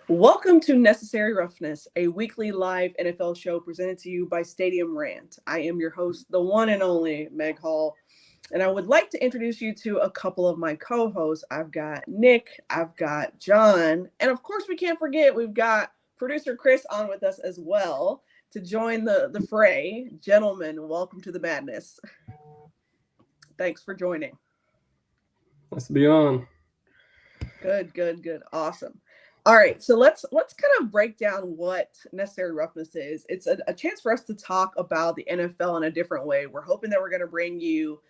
Welcome to Necessary Roughness, a weekly live NFL show presented to you by Stadium Rant. I am your host, the one and only Meg Hall, and I would like to introduce you to a couple of my co-hosts. I've got Nick, I've got John, and of course we can't forget we've got producer Chris on with us as well to join the fray. Gentlemen, welcome to the madness. Thanks for joining. Nice to be on. Good. Awesome. All right, so let's kind of break down what necessary roughness is. It's a chance for us to talk about the NFL in a different way. We're hoping that we're going to bring you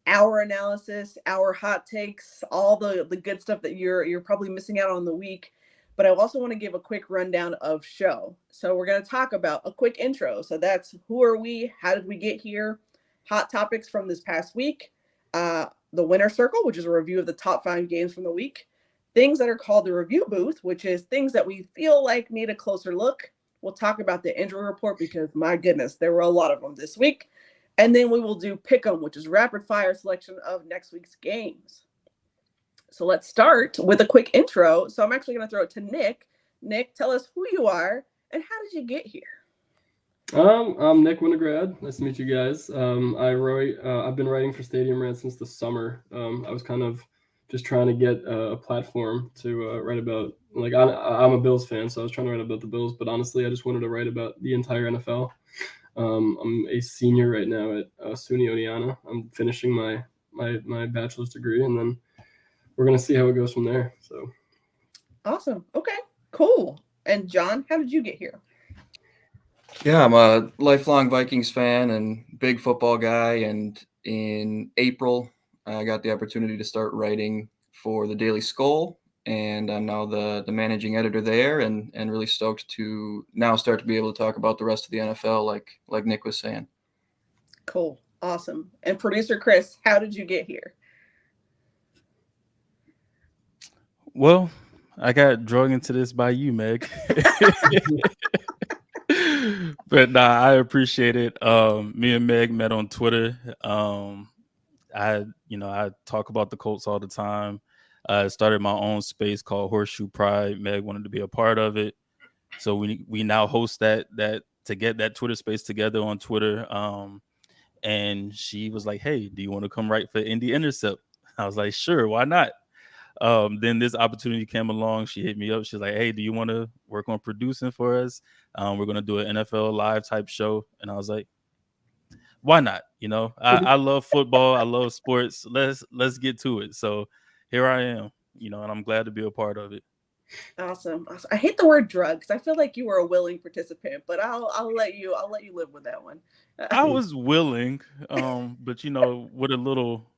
our analysis, our hot takes, all the good stuff that you're probably missing out on the week. But I also want to give a quick rundown of show. So we're going to talk about a quick intro. So that's who are we? How did we get here? Hot topics from this past week. The winner circle, which is a review of the top 5 games from the week. Things that are called the review booth, which is things that we feel like need a closer look. We'll talk about the injury report because, my goodness, there were a lot of them this week. And then we will do pick 'em, which is rapid fire selection of next week's games. So let's start with a quick intro. So I'm actually going to throw it to Nick. Nick, tell us who you are and how did you get here? I'm Nick Winograd. Nice to meet you guys. I've been writing for Stadium Rant since the summer. I was kind of just trying to get a platform to write about. I'm a Bills fan, so I was trying to write about the Bills. But honestly, I just wanted to write about the entire NFL. I'm a senior right now at SUNY Oneonta. I'm finishing my bachelor's degree, and then we're gonna see how it goes from there. So awesome. Okay, cool. And John, how did you get here? Yeah, I'm a lifelong Vikings fan and big football guy. And in April, I got the opportunity to start writing for the Daily Skull, and I'm now the managing editor there, and really stoked to now start to be able to talk about the rest of the NFL, like Nick was saying. Cool, awesome. And producer Chris, how did you get here? Well, I got dragged into this by you, Meg. But nah, I appreciate it. Me and Meg met on Twitter. I talk about the Colts all the time. I started my own space called Horseshoe Pride. Meg wanted to be a part of it, so we now host that to get that Twitter space together on Twitter. And she was like, "Hey, do you want to come write for Indie Intercept?" I was like, "Sure, why not?" Then this opportunity came along. She hit me up. She's like, "Hey, do you want to work on producing for us? We're gonna do an NFL live type show." And I was like, "Why not?" I love football. I love sports. Let's get to it. So here I am. And I'm glad to be a part of it. Awesome. I hate the word drug because I feel like you were a willing participant, but I'll let you live with that one. I was willing, but with a little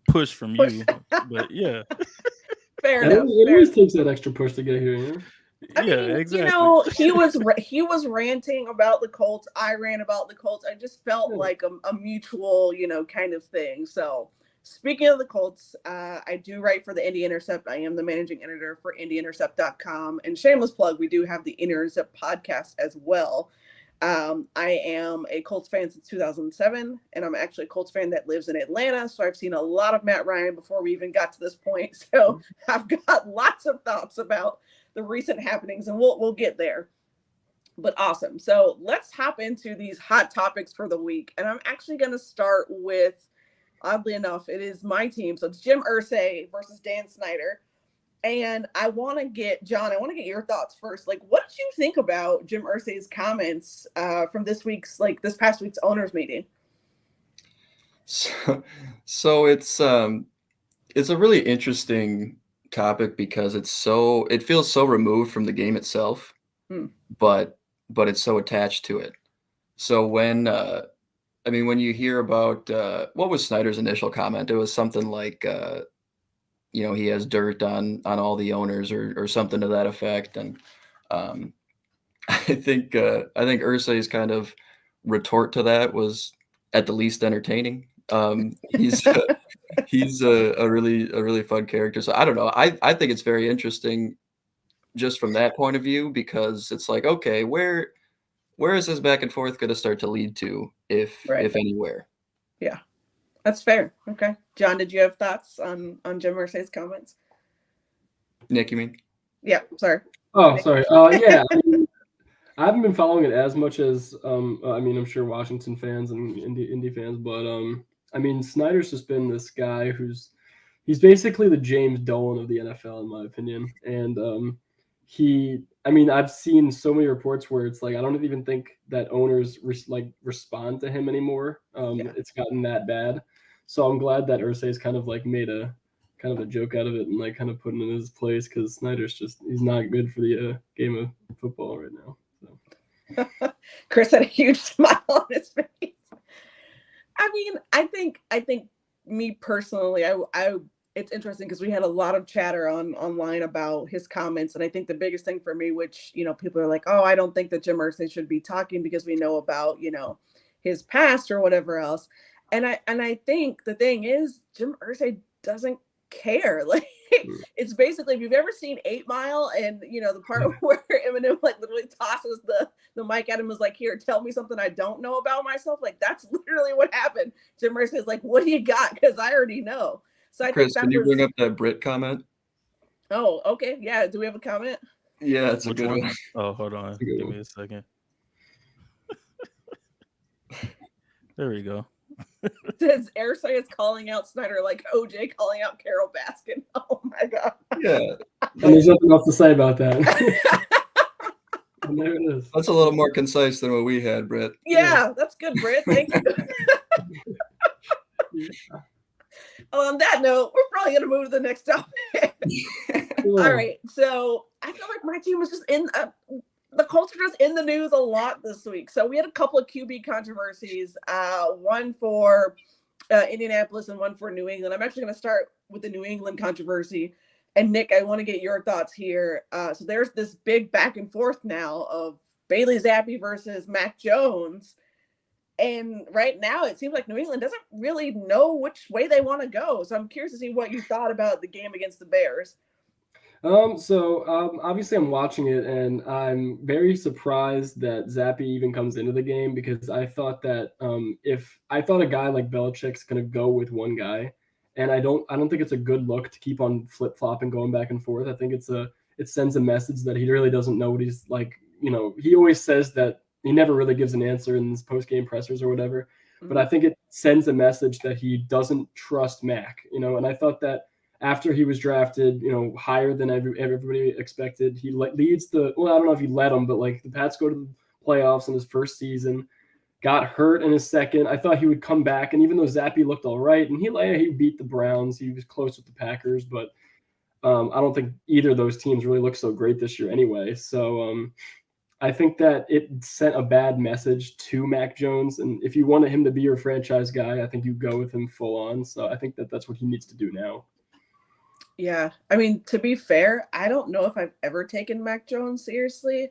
push from you. But yeah. Fair it enough. always takes that extra push to get here. I Yeah, mean, exactly. he was ranting about the Colts. I ran about the Colts. I just felt like a mutual, kind of thing. So, speaking of the Colts, I do write for the Indie Intercept. I am the managing editor for IndieIntercept.com. And shameless plug, we do have the Indie Intercept podcast as well. I am a Colts fan since 2007, and I'm actually a Colts fan that lives in Atlanta. So I've seen a lot of Matt Ryan before we even got to this point. So I've got lots of thoughts about the recent happenings, and we'll get there. But awesome. So let's hop into these hot topics for the week. And I'm actually going to start with, oddly enough, it is my team. So it's Jim Irsay versus Dan Snyder. And I want to get, John, I want to get your thoughts first. Like, what did you think about Jim Irsay's comments from this past week's owners meeting? So it's a really interesting topic because it feels so removed from the game itself, but it's so attached to it. So when you hear about what was Snyder's initial comment, it was something like he has dirt on all the owners or something to that effect. And I think Irsay's kind of retort to that was at the least entertaining. He's a really fun character. So I don't know. I think it's very interesting just from that point of view, because it's like, okay, where is this back and forth going to start to lead to, if anywhere? Yeah. That's fair. Okay. John, did you have thoughts on Jim Irsay's comments? Nick, you mean? Yeah, sorry. Oh, sorry. Yeah, I mean, I haven't been following it as much as I mean, I'm sure Washington fans and Indy fans, but I mean, Snyder's just been this guy he's basically the James Dolan of the NFL in my opinion, and I mean, I've seen so many reports where it's like I don't even think that owners respond to him anymore. It's gotten that bad, so I'm glad that Irsay's kind of like made a kind of a joke out of it and like kind of put him in his place because Snyder's he's not good for the game of football right now. So. Chris had a huge smile on his face. I mean, I think me personally, I it's interesting because we had a lot of chatter online about his comments, and I think the biggest thing for me, which people are like, oh, I don't think that Jim Irsay should be talking because we know about his past or whatever else, and I think the thing is Jim Irsay doesn't care. Like it's basically if you've ever seen 8 Mile and the part where Eminem like literally tosses the mic at him is like, here, tell me something I don't know about myself. Like that's literally what happened. Jim Irsay is like, what do you got? Because I already know. So I Chris, think can you bring up that Brit comment? Oh, okay. Yeah. Do we have a comment? Yeah, it's Which a good one? one. Oh, hold on. Give me a second. There we go. Says Irsay is calling out Snyder like OJ calling out Carol Baskin. Oh my god. Yeah. And there's nothing else to say about that. And there it is. That's a little more concise than what we had, Britt. Yeah, that's good, Britt. Thank you. On that note, we're probably going to move to the next topic. All right. So I feel like my team was just the Colts are just in the news a lot this week. So we had a couple of QB controversies, one for Indianapolis and one for New England. I'm actually going to start with the New England controversy. And Nick, I want to get your thoughts here. So there's this big back and forth now of Bailey Zappi versus Mac Jones. And right now it seems like New England doesn't really know which way they want to go. So I'm curious to see what you thought about the game against the Bears. Obviously I'm watching it and I'm very surprised that Zappi even comes into the game because I thought that if I thought a guy like Belichick's going to go with one guy, and I don't think it's a good look to keep on flip-flopping going back and forth. I think it sends a message that he really doesn't know what he's like. He always says that he never really gives an answer in his post-game pressers or whatever. Mm-hmm. But I think it sends a message that he doesn't trust Mac, and I thought that after he was drafted, higher than everybody expected, he leads I don't know if he led them, but like the Pats go to the playoffs in his first season, got hurt in his second. I thought he would come back. And even though Zappi looked all right and he beat the Browns, he was close with the Packers, but I don't think either of those teams really looked so great this year anyway. So I think that it sent a bad message to Mac Jones. And if you wanted him to be your franchise guy, I think you go with him full on. So I think that that's what he needs to do now. Yeah. I mean, to be fair, I don't know if I've ever taken Mac Jones seriously.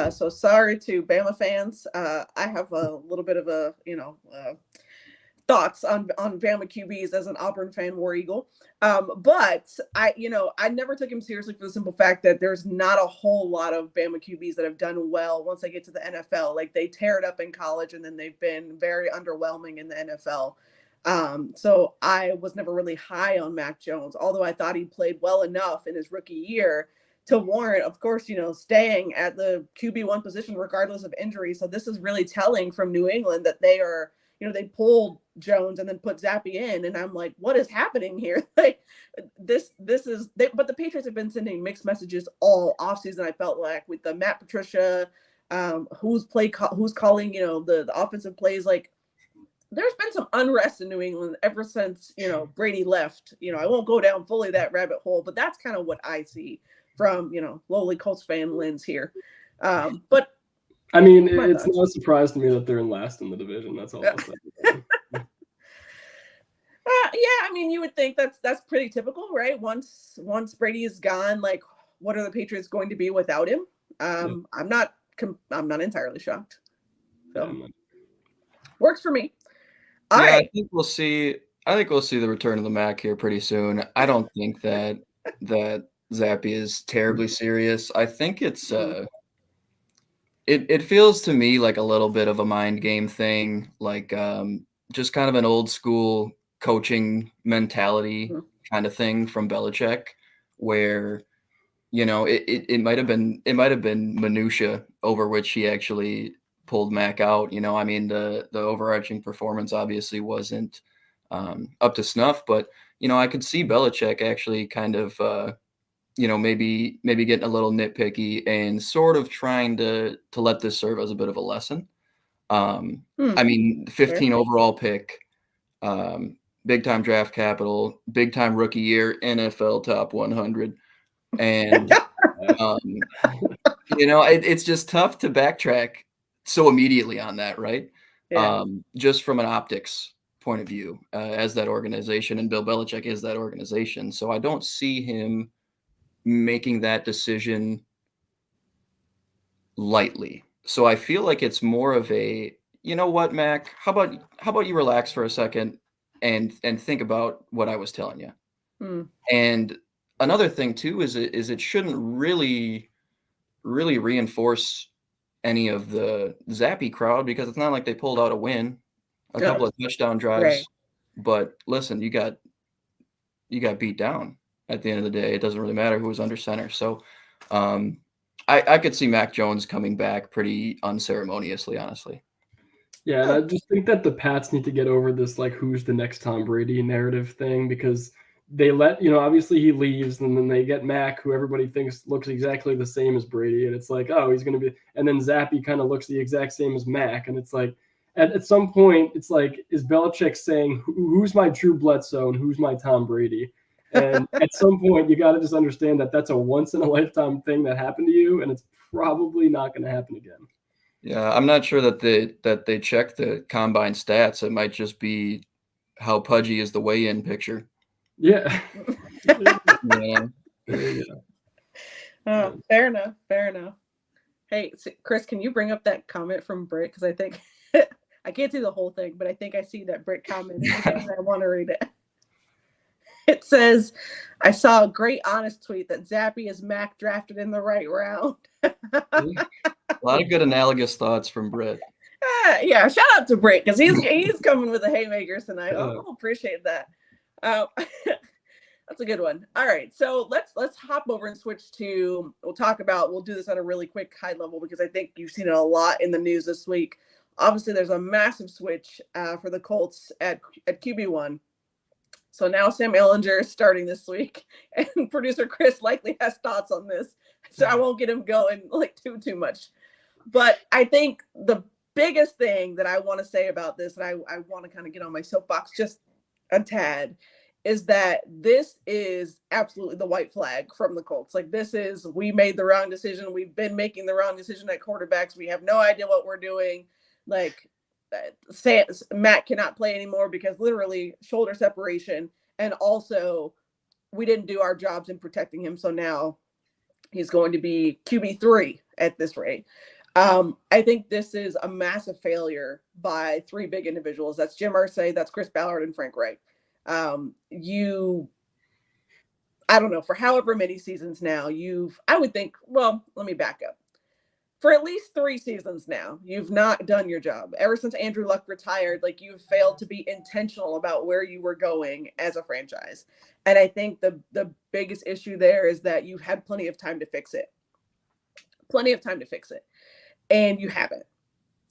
So sorry to Bama fans. I have a little bit of thoughts on Bama QBs as an Auburn fan, War Eagle. But I never took him seriously for the simple fact that there's not a whole lot of Bama QBs that have done well once they get to the NFL. Like they tear it up in college and then they've been very underwhelming in the NFL. So I was never really high on Mac Jones, although I thought he played well enough in his rookie year to warrant, of course, staying at the QB1 position regardless of injury. So this is really telling from New England that they are, they pulled Jones and then put Zappi in, and I'm like, what is happening here? Like this is, but the Patriots have been sending mixed messages all offseason. I felt like with the Matt Patricia, who's calling, the offensive plays. Like there's been some unrest in New England ever since, Brady left. I won't go down fully that rabbit hole, but that's kind of what I see from, lowly Colts fan lens here. But I mean, it's not a surprise to me that they're in last in the division. That's all I'll say. Yeah, I mean, you would think that's pretty typical, right? Once Brady is gone, like, what are the Patriots going to be without him? I'm not entirely shocked. So works for me. All right. I think we'll see the return of the Mac here pretty soon. I don't think that Zappi is terribly serious. I think it's it feels to me like a little bit of a mind game thing, like just kind of an old school coaching mentality kind of thing from Belichick, where it might have been minutia over which he actually pulled Mac out. I mean, the overarching performance obviously wasn't up to snuff, but I could see Belichick actually kind of maybe getting a little nitpicky and sort of trying to let this serve as a bit of a lesson. I mean, 15 overall pick, big time draft capital, big time rookie year, NFL top 100. And, it's just tough to backtrack so immediately on that, right? Yeah. Just from an optics point of view, as that organization, and Bill Belichick is that organization. So I don't see him making that decision lightly. So I feel like it's more of a, you know what, Mac, how about you relax for a second and think about what I was telling you. And another thing too is it shouldn't really reinforce any of the Zappy crowd, because it's not like they pulled out a win, a couple of touchdown drives, Right. But listen, you got beat down at the end of the day. It doesn't really matter who was under center. So I could see Mac Jones coming back pretty unceremoniously, honestly. Yeah, and I just think that the Pats need to get over this, like, who's the next Tom Brady narrative thing, because they let, obviously he leaves, and then they get Mac, who everybody thinks looks exactly the same as Brady, and it's like, oh, he's going to be, and then Zappy kind of looks the exact same as Mac, and it's like, at some point, it's like, is Belichick saying, who's my Drew Bledsoe and who's my Tom Brady? And at some point, you got to just understand that that's a once-in-a-lifetime thing that happened to you, and it's probably not going to happen again. Yeah, I'm not sure that they check the combine stats. It might just be how pudgy is the weigh-in picture. Yeah. Yeah. Oh, fair enough. Hey, Chris, can you bring up that comment from Britt? Because I think I can't see the whole thing, but I think I see that Britt comment, and I want to read it. It says, I saw a great honest tweet that Zappy is Mac drafted in the right round. A lot of good analogous thoughts from Britt. Yeah, shout out to Britt, because he's coming with the haymakers tonight. I'll appreciate that. That's a good one. All right, so let's hop over and switch to, we'll do this at a really quick high level, because I think you've seen it a lot in the news this week. Obviously, there's a massive switch for the Colts at QB1. So now Sam Ehlinger is starting this week, and producer Chris likely has thoughts on this, so I won't get him going like too much. But I think the biggest thing that I want to say about this, and I want to kind of get on my soapbox just a tad, is that this is absolutely the white flag from the Colts. Like, we made the wrong decision. We've been making the wrong decision at quarterbacks. We have no idea what we're doing. Like, Matt cannot play anymore because literally shoulder separation, and also we didn't do our jobs in protecting him. So now he's going to be QB3 at this rate. I think this is a massive failure by three big individuals. That's Jim Irsay, that's Chris Ballard, and Frank Reich. I don't know, for however many seasons now, let me back up. For at least 3 seasons now, you've not done your job. Ever since Andrew Luck retired, like, you've failed to be intentional about where you were going as a franchise. And I think the biggest issue there is that you've had plenty of time to fix it. And you haven't.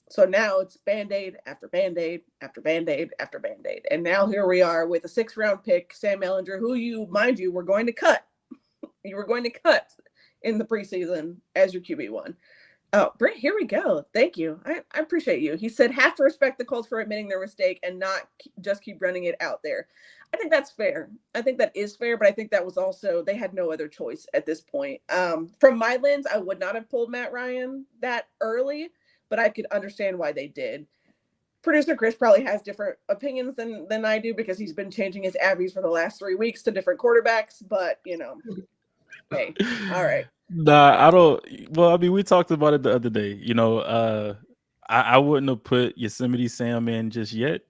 So now it's Band-Aid after Band-Aid after Band-Aid after Band-Aid. And now here we are with a 6th-round pick, Sam Ehlinger, who were going to cut. You were going to cut in the preseason as your QB1. Oh, Britt, here we go. Thank you. I appreciate you. He said, have to respect the Colts for admitting their mistake and not just keep running it out there. I think that's fair. I think that is fair, but I think that was also, they had no other choice at this point. From my lens, I would not have pulled Matt Ryan that early, but I could understand why they did. Producer Chris probably has different opinions than I do, because he's been changing his abbeys for the last 3 weeks to different quarterbacks, but, hey, all right. Nah, I don't. Well, I mean, we talked about it the other day. I wouldn't have put Yosemite Sam in just yet,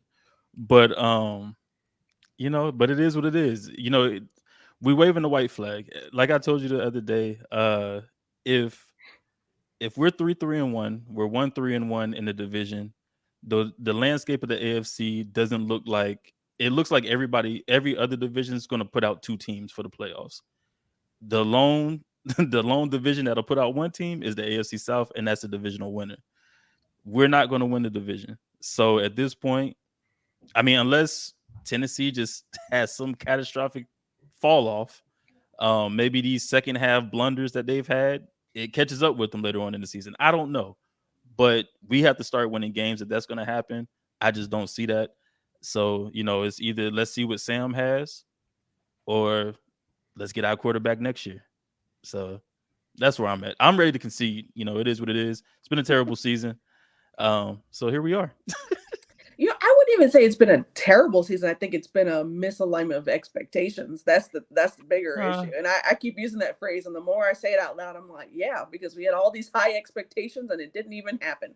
but but it is what it is. We waving the white flag. Like I told you the other day, if we're 3-3-1, we're 1-3-1 in the division. The landscape of the AFC doesn't look like it. Looks like every other division is going to put out 2 teams for the playoffs. The lone the lone division that'll put out one team is the AFC South, and that's the divisional winner. We're not going to win the division. So at this point, I mean, unless Tennessee just has some catastrophic fall off, maybe these second half blunders that they've had, it catches up with them later on in the season. I don't know, but we have to start winning games if that's going to happen. I just don't see that. So, it's either let's see what Sam has or let's get our quarterback next year. So that's where I'm at. I'm ready to concede. It is what it is. It's been a terrible season. So here we are. I wouldn't even say it's been a terrible season. I think it's been a misalignment of expectations. That's the bigger issue. And I keep using that phrase. And the more I say it out loud, I'm like, yeah, because we had all these high expectations and it didn't even happen.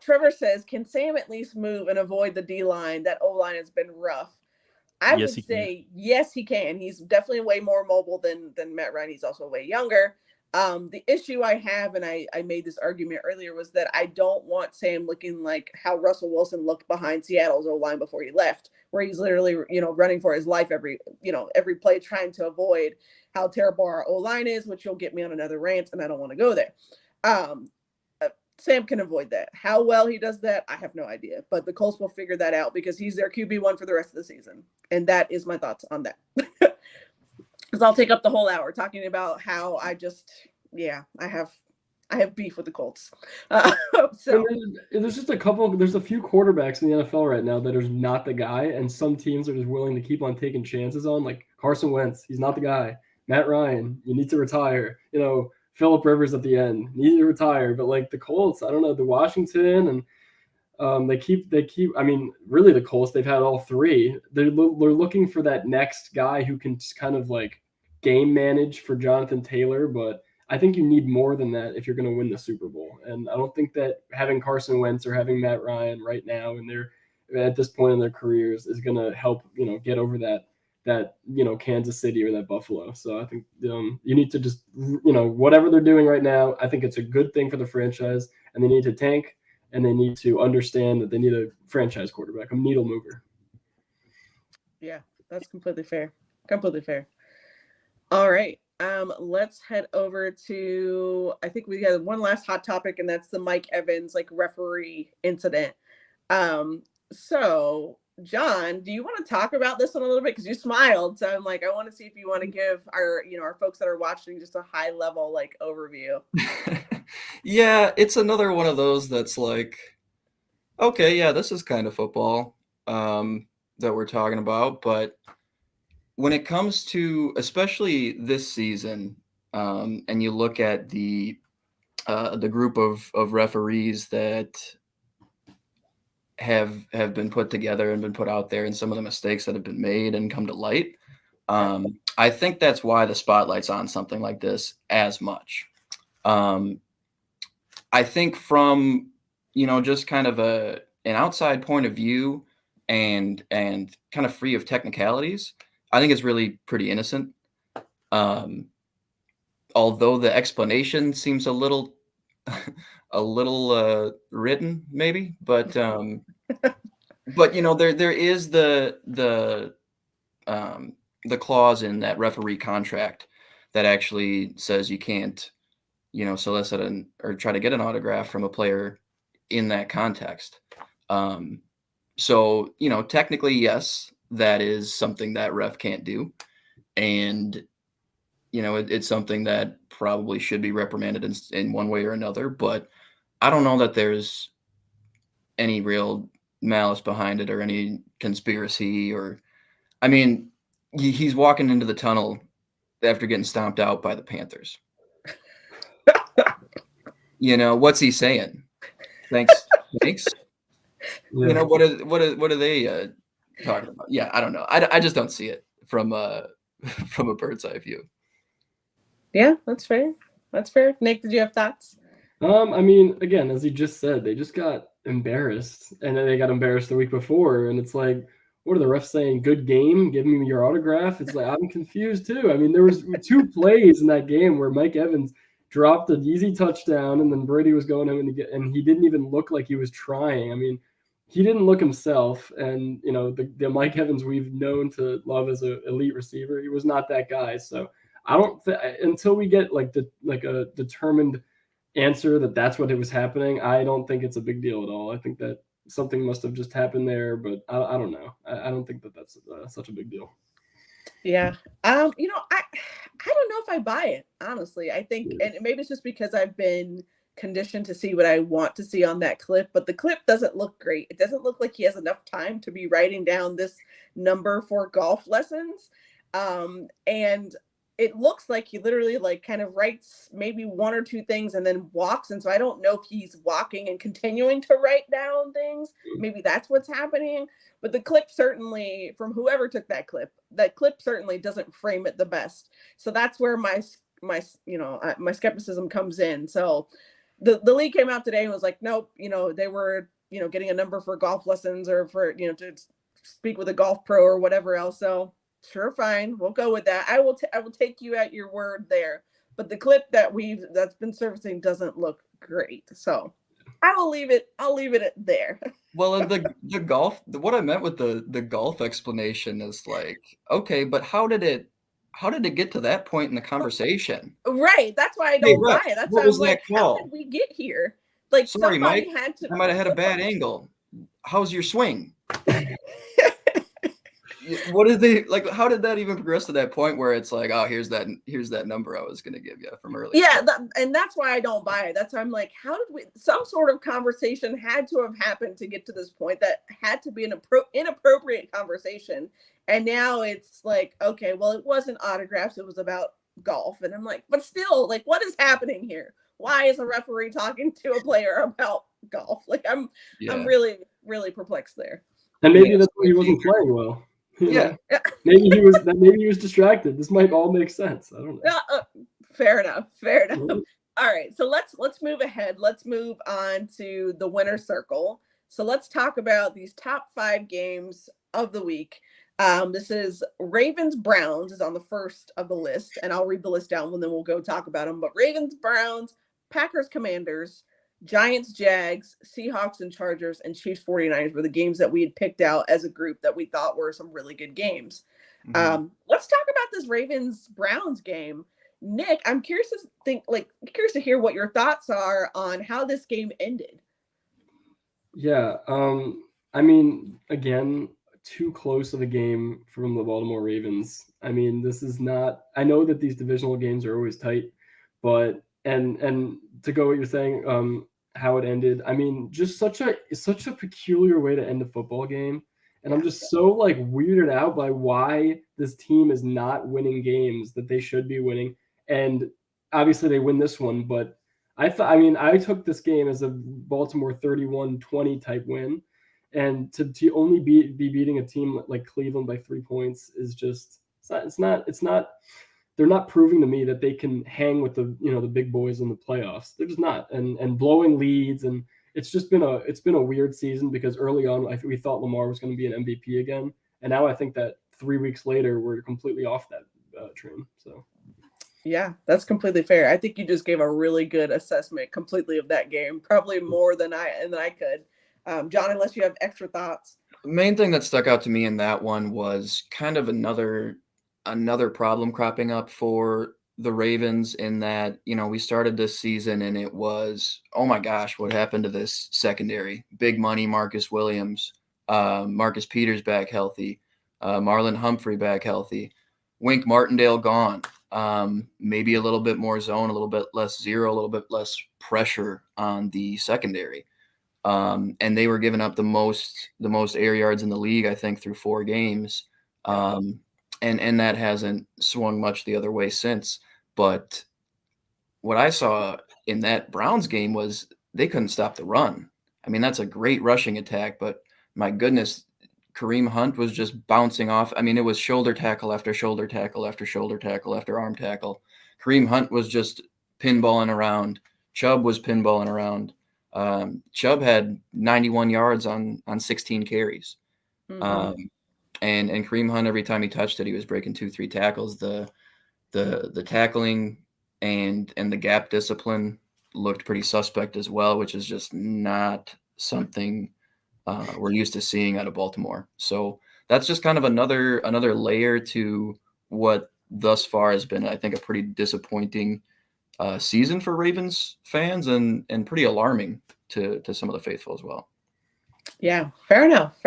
Trevor says, can Sam at least move and avoid the D-line? That O-line has been rough. I would say, yes, he can. He's definitely way more mobile than Matt Ryan. He's also way younger. The issue I have, and I made this argument earlier, was that I don't want Sam looking like how Russell Wilson looked behind Seattle's O-line before he left, where he's literally, running for his life every play, trying to avoid how terrible our O-line is, which you'll get me on another rant, and I don't want to go there. Sam can avoid that. How well he does that, I have no idea. But the Colts will figure that out because he's their QB1 for the rest of the season. And that is my thoughts on that. Because I'll take up the whole hour talking about how I have beef with the Colts. So there's just there's a few quarterbacks in the NFL right now that are not the guy, and some teams are just willing to keep on taking chances on, like Carson Wentz. He's not the guy. Matt Ryan, you need to retire. Phillip Rivers at the end, need to retire. But like the Colts, I don't know, the Washington and they keep. I mean, really, the Colts, they've had all three. They're looking for that next guy who can just kind of like game manage for Jonathan Taylor. But I think you need more than that if you're going to win the Super Bowl. And I don't think that having Carson Wentz or having Matt Ryan right now and they're at this point in their careers is going to help get over that Kansas City or that Buffalo. So I think you need to just whatever they're doing right now, I think it's a good thing for the franchise, and they need to tank, and they need to understand that they need a franchise quarterback, a needle mover. Yeah, that's completely fair. Completely fair. All right. Let's head over to, I think we got one last hot topic, and that's the Mike Evans referee incident. So John, do you want to talk about this one a little bit? Because you smiled, so I'm like, I want to see if you want to give our folks that are watching just a high level overview. Yeah, it's another one of those that's like, okay, yeah, this is kind of football that we're talking about, but when it comes to especially this season, and you look at the group of referees that have been put together and been put out there, and some of the mistakes that have been made and come to light, I think that's why the spotlight's on something like this as much. I think from just kind of an outside point of view and kind of free of technicalities, I think it's really pretty innocent. Although the explanation seems a little written maybe, but there is the clause in that referee contract that actually says you can't solicit or try to get an autograph from a player in that context. So technically, yes, that is something that ref can't do, and it's something that probably should be reprimanded in one way or another, but I don't know that there's any real malice behind it or any conspiracy he's walking into the tunnel after getting stomped out by the Panthers. What's he saying? Thanks. Yeah. What are they talking about? Yeah, I don't know. I just don't see it from a bird's eye view. Yeah, that's fair. Nick, did you have thoughts? Again, as he just said, they just got embarrassed, and then they got embarrassed the week before, and it's like, what are the refs saying? Good game, give me your autograph. It's like, I'm confused too. There was two plays in that game where Mike Evans dropped an easy touchdown, and then Brady was going home and he didn't even look like he was trying. He didn't look himself, and the Mike Evans we've known to love as an elite receiver, he was not that guy. So I don't until we get like a determined answer that that's what it was happening. I don't think it's a big deal at all. I think that something must have just happened there, but I don't know. I don't think that that's such a big deal. Yeah. You know, I don't know if I buy it, honestly. I think, and maybe it's just because I've been conditioned to see what I want to see on that clip, but the clip doesn't look great. It doesn't look like he has enough time to be writing down this number for golf lessons. And it looks like he literally like kind of writes maybe one or two things and then walks. And so I don't know if he's walking and continuing to write down things. Maybe that's what's happening. But the clip certainly, from whoever took that clip certainly doesn't frame it the best. So that's where my skepticism comes in. So the league came out today and was like, nope, they were, getting a number for golf lessons or for, to speak with a golf pro or whatever else. So sure, fine, we'll go with that. I will take you at your word there. But the clip that's been surfacing doesn't look great. So I'll leave it at there. Well, and the golf, what I meant with the golf explanation is like, okay, but how did it get to that point in the conversation? Right. That's why I don't buy it. That's why I'm like, how did we get here? Like, sorry, somebody Mike, had to. I might have had a bad angle. How's your swing? What did they like? How did that even progress to that point where it's like, oh, here's that number I was going to give you from earlier? Yeah, and that's why I don't buy it. That's why I'm like, how did we? Some sort of conversation had to have happened to get to this point. That had to be an inappropriate conversation, and now it's like, okay, well, it wasn't autographs; it was about golf, and I'm like, but still, like, what is happening here? Why is a referee talking to a player about golf? Like, I'm really, really perplexed there. And maybe that's why he wasn't playing well. Yeah. Maybe he was distracted. This might all make sense. I don't know. Fair enough. All right. So let's move ahead. Let's move on to the winner's circle. So let's talk about these top 5 games of the week. This is Ravens Browns is on the first of the list, and I'll read the list down and then we'll go talk about them. But Ravens Browns, Packers Commanders, Giants, Jags, Seahawks and Chargers, and Chiefs 49ers were the games that we had picked out as a group that we thought were some really good games. Mm-hmm. Let's talk about this Ravens Browns game. Nick, I'm curious to hear what your thoughts are on how this game ended. Yeah. I mean, again, too close of a game from the Baltimore Ravens. I mean, this is not, I know that these divisional games are always tight, but and to go what you're saying, how it ended. I mean, just such a peculiar way to end a football game. And I'm just so like weirded out by why this team is not winning games that they should be winning. And obviously they win this one, but I took this game as a Baltimore 31-20 type win. And to only be beating a team like Cleveland by 3 points is just, it's not they're not proving to me that they can hang with the big boys in the playoffs. They're just not, and blowing leads, and it's been a weird season because early on we thought Lamar was going to be an MVP again, and now I think that 3 weeks later we're completely off that train. So yeah, that's completely fair. I think you just gave a really good assessment completely of that game, probably more than I could. John, unless you have extra thoughts. The main thing that stuck out to me in that one was kind of another problem cropping up for the Ravens in that, we started this season and it was, oh my gosh, what happened to this secondary? Big money, Marcus Williams, Marcus Peters back healthy, Marlon Humphrey back healthy, Wink Martindale gone, maybe a little bit more zone, a little bit less zero, a little bit less pressure on the secondary. And they were giving up the most air yards in the league, I think, through 4 games. And that hasn't swung much the other way since. But what I saw in that Browns game was they couldn't stop the run. I mean, that's a great rushing attack, but my goodness, Kareem Hunt was just bouncing off. I mean, it was shoulder tackle after shoulder tackle after shoulder tackle after arm tackle. Kareem Hunt was just pinballing around. Chubb was pinballing around. Chubb had 91 yards on 16 carries. Mm-hmm. And Kareem Hunt, every time he touched it, he was breaking 2-3 tackles. The tackling and the gap discipline looked pretty suspect as well, which is just not something we're used to seeing out of Baltimore. So that's just kind of another layer to what thus far has been, I think, a pretty disappointing season for Ravens fans and pretty alarming to some of the faithful as well. Yeah, fair enough.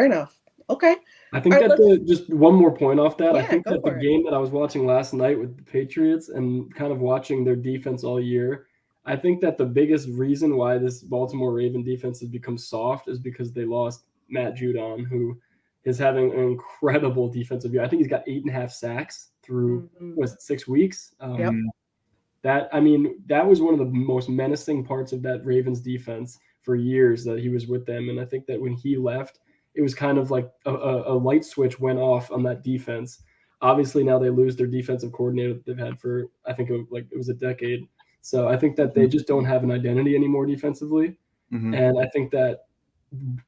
Okay. I think All right, that just one more point off that. I Yeah, think go that the for it. game that I was watching last night with the Patriots and kind of watching their defense all year, I think that the biggest reason why this Baltimore Raven defense has become soft is because they lost Matt Judon, who is having an incredible defensive year. I think he's got 8.5 sacks through was it 6 weeks. Yep. That was one of the most menacing parts of that Ravens defense for years that he was with them, and I think that when he left, it was kind of like a light switch went off on that defense. Obviously, now they lose their defensive coordinator that they've had for, I think it was a decade. So I think that they just don't have an identity anymore defensively. Mm-hmm. And I think that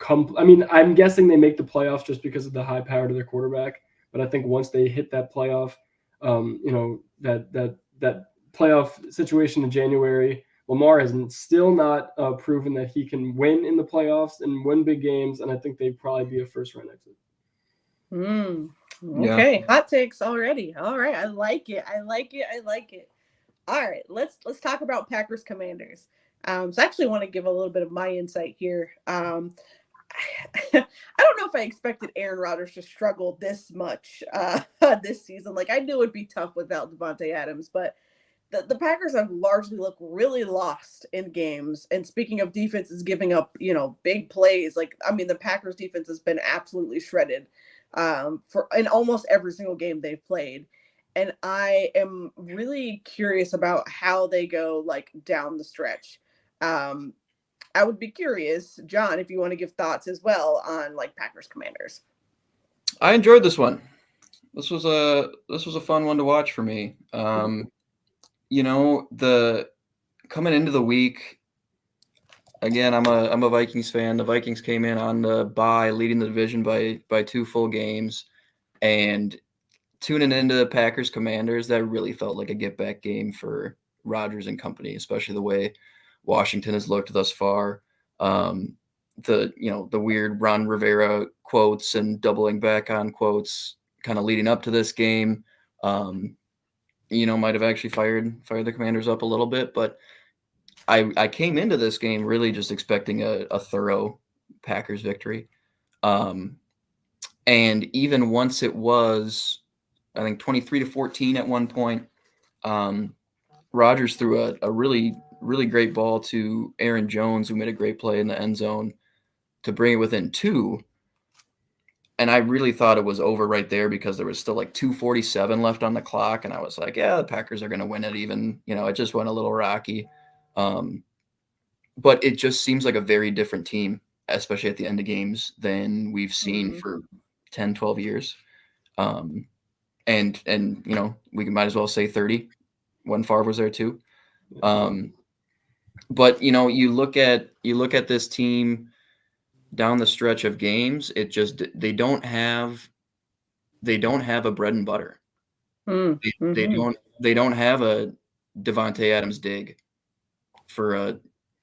I'm guessing they make the playoffs just because of the high power to their quarterback. But I think once they hit that playoff, that playoff situation in January, Lamar has still not proven that he can win in the playoffs and win big games, and I think they'd probably be a first-round exit. Okay, yeah. Hot takes already. All right, I like it. All right, let's talk about Packers Commanders. So I actually want to give a little bit of my insight here. I don't know if I expected Aaron Rodgers to struggle this much this season. Like, I knew it'd be tough without Devontae Adams, but the Packers have largely looked really lost in games. And speaking of defenses giving up, big plays, the Packers defense has been absolutely shredded in almost every single game they've played. And I am really curious about how they go down the stretch. I would be curious, John, if you want to give thoughts as well on Packers Commanders. I enjoyed this one. This was a fun one to watch for me. The coming into the week, again, I'm a Vikings fan. The Vikings came in on the bye, leading the division by 2 full games, and tuning into the Packers Commanders, that really felt like a get back game for Rodgers and company, especially the way Washington has looked thus far. The weird Ron Rivera quotes and doubling back on quotes kind of leading up to this game, might have actually fired the Commanders up a little bit, but I came into this game really just expecting a thorough Packers victory. And even once it was, I think 23-14 at one point, Rodgers threw a really, really great ball to Aaron Jones, who made a great play in the end zone to bring it within 2. And I really thought it was over right there because there was still 2:47 left on the clock. And I was like, yeah, the Packers are going to win it even. It just went a little rocky. But it just seems like a very different team, especially at the end of games, than we've seen for 10, 12 years. And we might as well say 30 when Favre was there too. But you look at this team down the stretch of games, it just they don't have a bread and butter. They don't have a Devontae Adams dig for a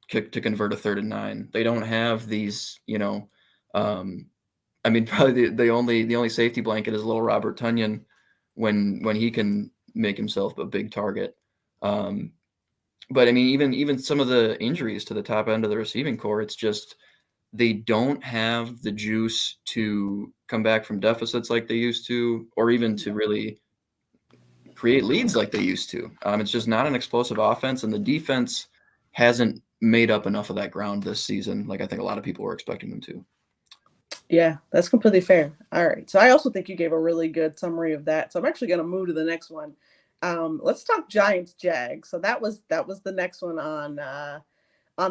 kick to convert a 3rd and 9. They don't have these, probably the only safety blanket is little Robert Tonyan when he can make himself a big target. But even some of the injuries to the top end of the receiving core, it's just they don't have the juice to come back from deficits like they used to, or even to really create leads like they used to. It's just not an explosive offense, and the defense hasn't made up enough of that ground this season like I think a lot of people were expecting them to. Yeah, that's completely fair. All right. So I also think you gave a really good summary of that. So I'm actually going to move to the next one. Let's talk Giants-Jags. So that was the next one on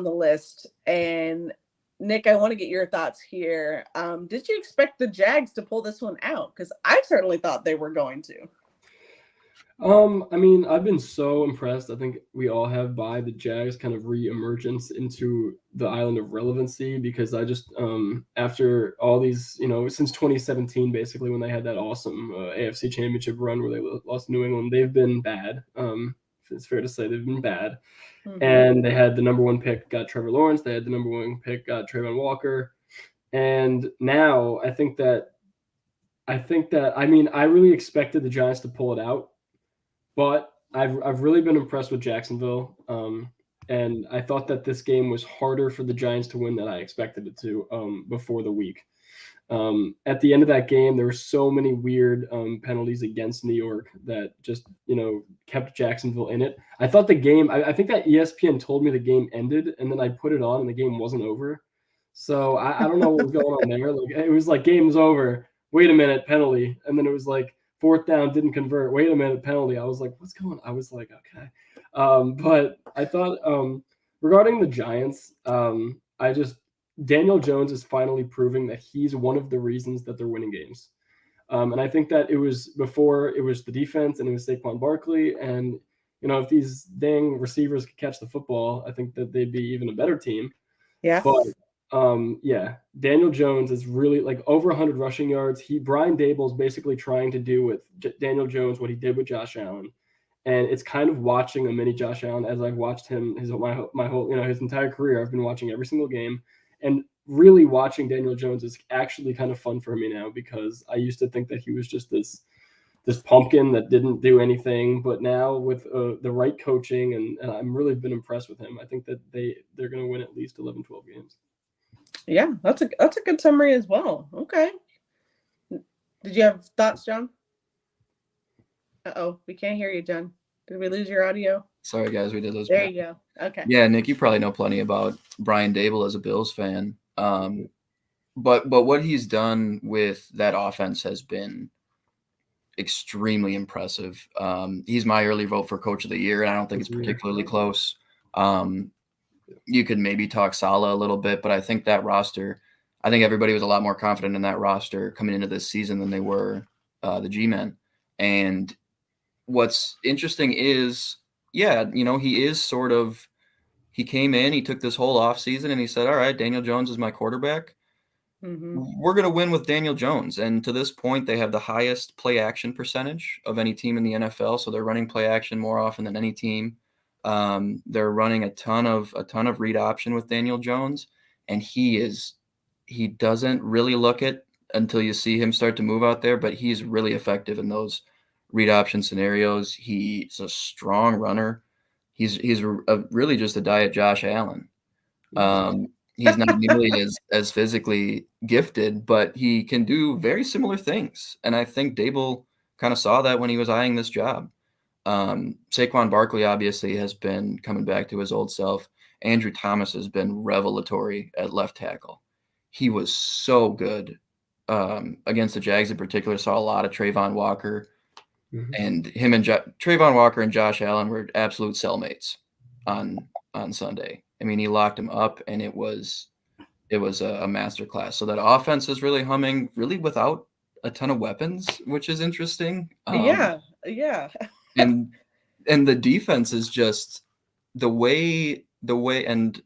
the list. And Nick, I want to get your thoughts here. Did you expect the Jags to pull this one out? Because I certainly thought they were going to. I've been so impressed. I think we all have by the Jags kind of re-emergence into the island of relevancy, because I just, after all these, since 2017, basically, when they had that awesome AFC Championship run where they lost New England, they've been bad. It's fair to say they've been bad. And they had the number 1 pick, got Trevor Lawrence. They had the number 1 pick, got Trayvon Walker. And now I really expected the Giants to pull it out. but I've really been impressed with Jacksonville. And I thought that this game was harder for the Giants to win than I expected it to before the week. At the end of that game, there were so many weird penalties against New York that just, kept Jacksonville in it. I thought the game, I think that ESPN told me the game ended, and then I put it on and the game wasn't over. So I don't know what was going on there. Like, it was like, game's over. Wait a minute, penalty. And then it was like, fourth down, didn't convert. Wait a minute, penalty. I was like, what's going on? I was like, okay. But I thought regarding the Giants, Daniel Jones is finally proving that he's one of the reasons that they're winning games. And I think that it was the defense and it was Saquon Barkley. And, if these dang receivers could catch the football, I think that they'd be even a better team. Yeah. But Daniel Jones is really like over 100 rushing yards. Brian Dable is basically trying to do with Daniel Jones what he did with Josh Allen. And it's kind of watching a mini Josh Allen as I've watched him my whole, his entire career. I've been watching every single game. And really watching Daniel Jones is actually kind of fun for me now, because I used to think that he was just this pumpkin that didn't do anything. But now with the right coaching, and I'm really been impressed with him. I think that they're going to win at least 11, 12 games. Yeah, that's a good summary as well. Okay. Did you have thoughts, John? Uh-oh, we can't hear you, John. Did we lose your audio? Sorry, guys, we did lose. There you go. Okay. Yeah, Nick, you probably know plenty about Brian Dable as a Bills fan. But what he's done with that offense has been extremely impressive. He's my early vote for Coach of the Year, and I don't think it's particularly close. You could maybe talk Saleh a little bit, but I think that roster, I think everybody was a lot more confident in that roster coming into this season than they were the G-Men. And what's interesting is, he is sort of, he came in, he took this whole offseason and he said, all right, Daniel Jones is my quarterback. Mm-hmm. We're going to win with Daniel Jones. And to this point, they have the highest play action percentage of any team in the NFL. So they're running play action more often than any team. They're running a ton of read option with Daniel Jones. And he doesn't really look it until you see him start to move out there, but he's really effective in those read option scenarios. He's a strong runner. He's really just a diet Josh Allen. He's not nearly as physically gifted, but he can do very similar things. And I think Dable kind of saw that when he was eyeing this job. Saquon Barkley obviously has been coming back to his old self. Andrew Thomas has been revelatory at left tackle. He was so good against the Jags in particular. Saw a lot of Trayvon Walker. Mm-hmm. And him and Trayvon Walker and Josh Allen were absolute cellmates on Sunday. I mean, he locked him up, and it was a masterclass. So that offense is really humming, really without a ton of weapons, which is interesting. Yeah. and the defense is just the way, and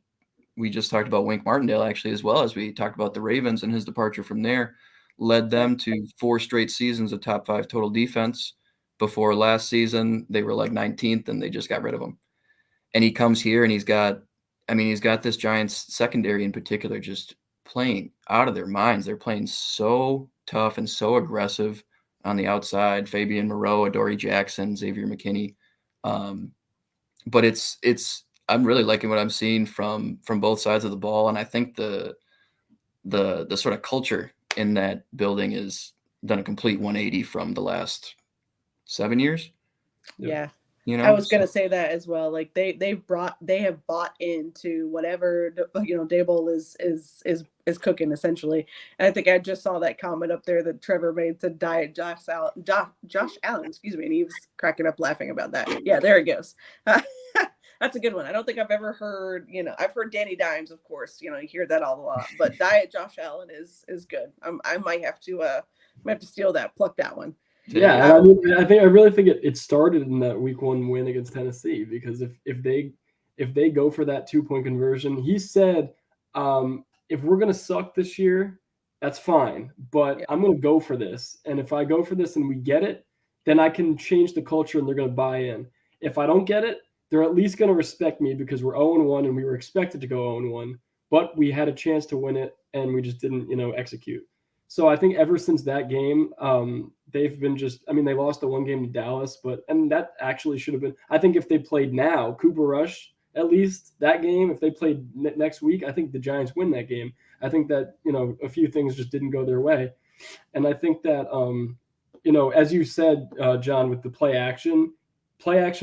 we just talked about Wink Martindale actually, as well as we talked about the Ravens and his departure from there, led them to 4 straight seasons of top 5 total defense. Before last season, they were like 19th, and they just got rid of him. And he comes here, and he's got this Giants secondary in particular just playing out of their minds. They're playing so tough and so aggressive on the outside. Fabian Moreau, Adoree Jackson, Xavier McKinney. But I'm really liking what I'm seeing from both sides of the ball, and I think the sort of culture in that building is done a complete 180 from the last 7 years. Yeah. I was going to say that as well. Like they have bought into whatever, Dable is cooking essentially. And I think I just saw that comment up there that Trevor made to diet Josh Allen, excuse me. And he was cracking up laughing about that. Yeah, there it goes. That's a good one. I don't think I've ever heard, I've heard Danny Dimes, of course, you hear that all a lot, but diet Josh Allen is good. I might have to steal that, pluck that one. Yeah, and I really think it started in that week 1 win against Tennessee, because if they go for that 2-point conversion, he said, if we're gonna suck this year, that's fine, but I'm gonna go for this, and if I go for this and we get it, then I can change the culture and they're gonna buy in. If I don't get it, they're at least gonna respect me because we're 0-1 and we were expected to go 0-1, but we had a chance to win it and we just didn't, execute. So I think ever since that game, they've been they lost the one game to Dallas, and that actually should have been, I think if they played now, Cooper Rush, at least that game, if they played next week, I think the Giants win that game. I think that, a few things just didn't go their way. And I think that, as you said, John, with the play action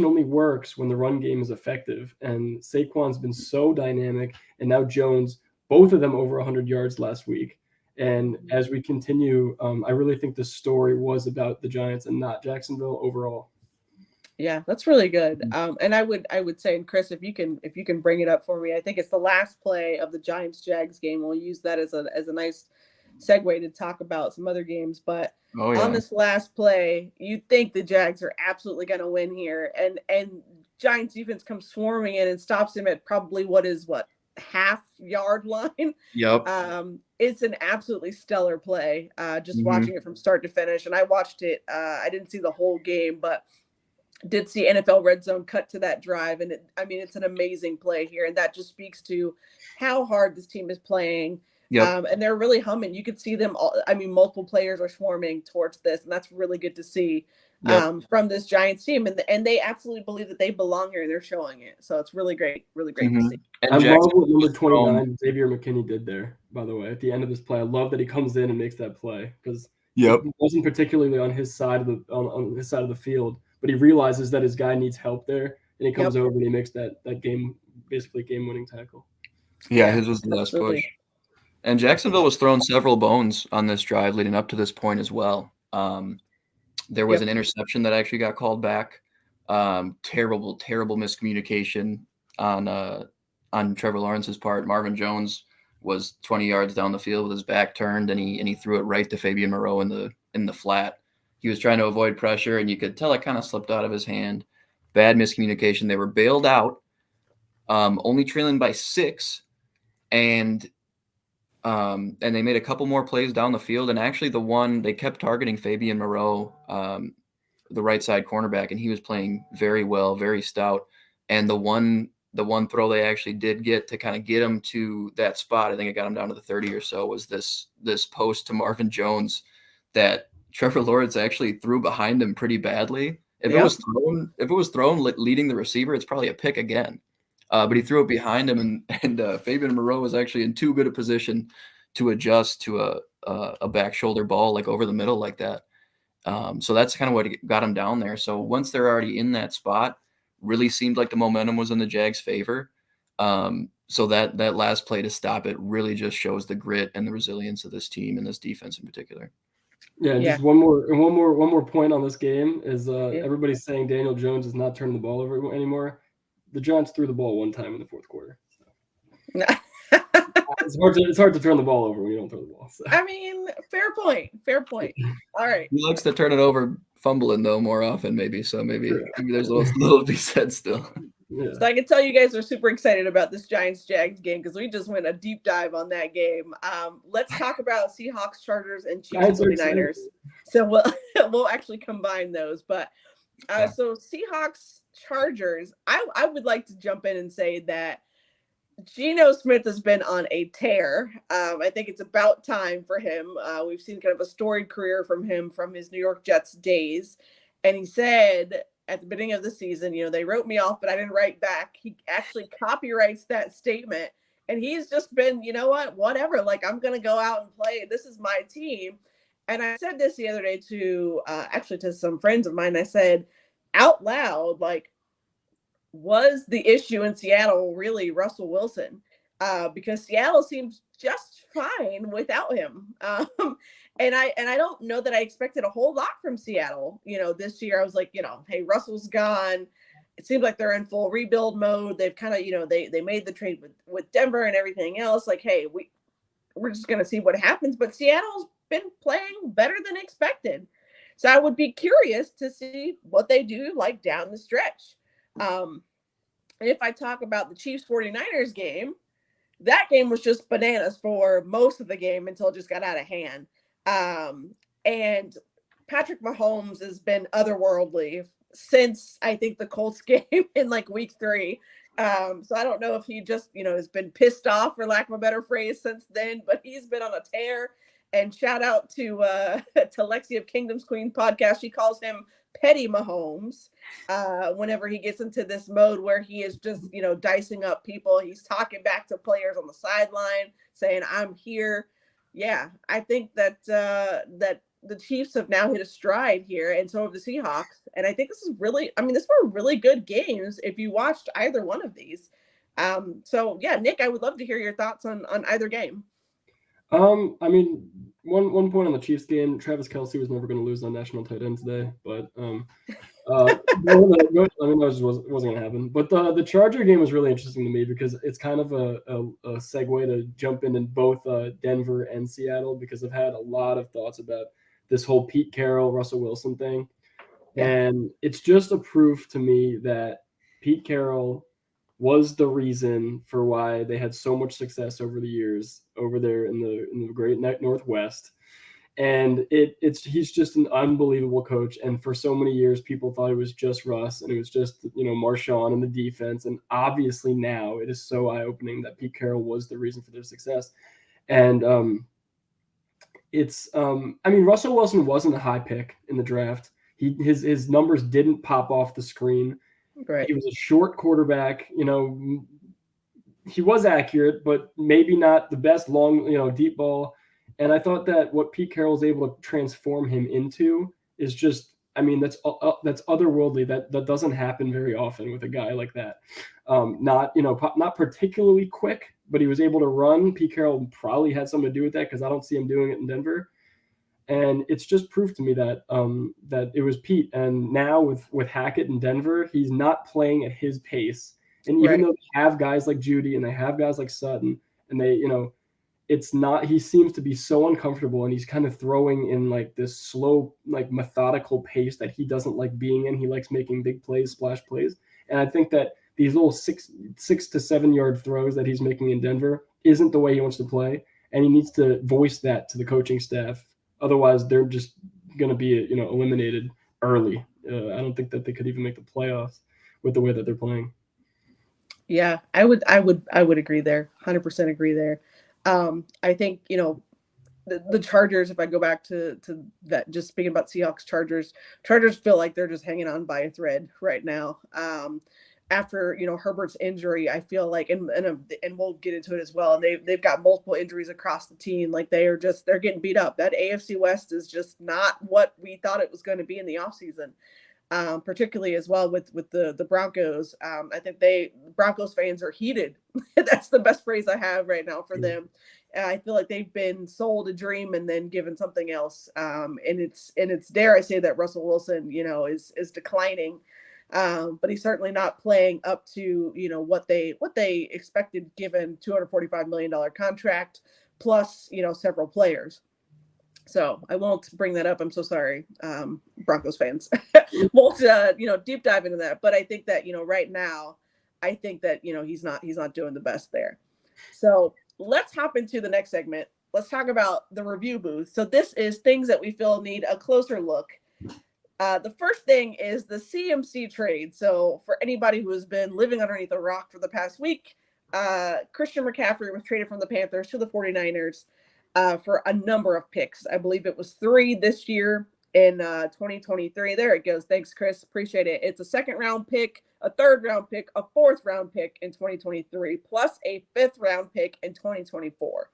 only works when the run game is effective. And Saquon's been so dynamic, and now Jones, both of them over 100 yards last week. And as we continue, I really think the story was about the Giants and not Jacksonville overall. Yeah, that's really good. And I would say, and Chris, if you can bring it up for me, I think it's the last play of the Giants-Jags game. We'll use that as a nice segue to talk about some other games. But on this last play, you'd think the Jags are absolutely going to win here, and Giants defense comes swarming in and stops him at probably half-yard line. Yep. It's an absolutely stellar play. Just watching it from start to finish, and I watched it. I didn't see the whole game, but did see NFL Red Zone cut to that drive, and it's an amazing play here, and that just speaks to how hard this team is playing. Yep. And they're really humming. You could see them all. Multiple players are swarming towards this, and that's really good to see from this Giants team. And they absolutely believe that they belong here, and they're showing it. So it's really great to see. And I love what number 29, Xavier McKinney, did there, by the way, at the end of this play. I love that he comes in and makes that play, because he wasn't particularly on his side of the field, but he realizes that his guy needs help there, and he comes over and he makes that game-winning tackle. Yeah, his was the last push. And Jacksonville was throwing several bones on this drive leading up to this point as well. There was an interception that actually got called back. Terrible miscommunication on Trevor Lawrence's part. Marvin Jones was 20 yards down the field with his back turned, and he threw it right to Fabian Moreau in the flat. He was trying to avoid pressure, and you could tell it kind of slipped out of his hand. Bad miscommunication. They were bailed out, only trailing by 6, and they made a couple more plays down the field. And actually they kept targeting Fabian Moreau, the right side cornerback, and he was playing very well, very stout. And the one throw they actually did get to kind of get him to that spot, I think it got him down to the 30 or so, was this post to Marvin Jones that Trevor Lawrence actually threw behind him pretty badly. If it was thrown leading the receiver, it's probably a pick again. But he threw it behind him, and Fabian Moreau was actually in too good a position to adjust to a back shoulder ball like over the middle like that. So that's kind of what got him down there. So once they're already in that spot, really seemed like the momentum was in the Jags' favor. So that last play to stop it really just shows the grit and the resilience of this team and this defense in particular. Yeah, just one more point on this game is everybody's saying Daniel Jones is not turning the ball over anymore. The Giants threw the ball one time in the fourth quarter. So. It's hard to turn the ball over when you don't throw the ball. So. Fair point. All right. He likes to turn it over fumbling though more often, maybe. So maybe there's a little to be said still. Yeah. So I can tell you guys are super excited about this Giants-Jags game because we just went a deep dive on that game. Let's talk about Seahawks, Chargers, and Chiefs 49ers. So we'll actually combine those. But so Seahawks, Chargers, I would like to jump in and say that Geno Smith has been on a tear. I think it's about time for him. We've seen kind of a storied career from him from his New York Jets days. And he said at the beginning of the season, they wrote me off, but I didn't write back. He actually copyrights that statement. And he's just been, whatever. Like, I'm going to go out and play. This is my team. And I said this the other day to some friends of mine. I said out loud, like, was the issue in Seattle really Russell Wilson? Because Seattle seems just fine without him. And I don't know that I expected a whole lot from Seattle. This year I was like, hey, Russell's gone. It seems like they're in full rebuild mode. They've kind of, they made the trade with Denver and everything else. Like, hey, we're just going to see what happens. But Seattle's been playing better than expected. So I would be curious to see what they do like down the stretch. And if I talk about the Chiefs 49ers game, that game was just bananas for most of the game until it just got out of hand. And Patrick Mahomes has been otherworldly since I think the Colts game in like week 3. So I don't know if he just, has been pissed off, for lack of a better phrase, since then, but he's been on a tear. And shout out to Lexi of Kingdom's Queen podcast. She calls him Petty Mahomes. Whenever he gets into this mode where he is just, dicing up people, he's talking back to players on the sideline, saying, "I'm here." Yeah, I think that that the Chiefs have now hit a stride here, and so have the Seahawks. And I think this were really good games if you watched either one of these. So yeah, Nick, I would love to hear your thoughts on either game. One point on the Chiefs game, Travis Kelce was never going to lose on national tight end today, but that wasn't going to happen. But the Charger game was really interesting to me because it's kind of a segue to jump in both Denver and Seattle, because I've had a lot of thoughts about this whole Pete Carroll, Russell Wilson thing. And it's just a proof to me that Pete Carroll was the reason for why they had so much success over the years over there in the great Northwest. And he's just an unbelievable coach. And for so many years, people thought it was just Russ and it was just, Marshawn and the defense. And obviously now it is so eye-opening that Pete Carroll was the reason for their success. And Russell Wilson wasn't a high pick in the draft. His numbers didn't pop off the screen. Right. He was a short quarterback. He was accurate, but maybe not the best long, deep ball. And I thought that what Pete Carroll was able to transform him into is just, that's otherworldly. That doesn't happen very often with a guy like that. Not particularly quick, but he was able to run. Pete Carroll probably had something to do with that, because I don't see him doing it in Denver. And it's just proof to me that that it was Pete. And now with Hackett in Denver, he's not playing at his pace. And even though they have guys like Judy and they have guys like Sutton, and they, it's not, he seems to be so uncomfortable, and he's kind of throwing in like this slow, like methodical pace that he doesn't like being in. He likes making big plays, splash plays. And I think that these little 6 to 7 yard throws that he's making in Denver isn't the way he wants to play. And he needs to voice that to the coaching staff. Otherwise, they're just going to be, eliminated early. I don't think that they could even make the playoffs with the way that they're playing. Yeah, I would agree there. 100% agree there. I think, the Chargers, if I go back to that, just speaking about Seahawks, Chargers feel like they're just hanging on by a thread right now. After, Herbert's injury, I feel like, and we'll get into it as well. And they've got multiple injuries across the team. Like they're getting beat up. That AFC West is just not what we thought it was going to be in the offseason. Particularly as well with the Broncos. I think Broncos fans are heated. That's the best phrase I have right now for them. I feel like they've been sold a dream and then given something else. And it's dare I say that Russell Wilson, is declining. But he's certainly not playing up to, what they expected, given $245 million contract plus, several players. So I won't bring that up. I'm so sorry, Broncos fans. Won't deep dive into that. But I think that right now, I think that he's not doing the best there. So let's hop into the next segment. Let's talk about the review booth. So this is things that we feel need a closer look. The first thing is the CMC trade. So for anybody who has been living underneath a rock for the past week, Christian McCaffrey was traded from the Panthers to the 49ers. For a number of picks. I believe it was 3 this year in 2023. There it goes. Thanks, Chris. Appreciate it. It's a 2nd round pick, a 3rd round pick, a 4th round pick in 2023, plus a 5th round pick in 2024.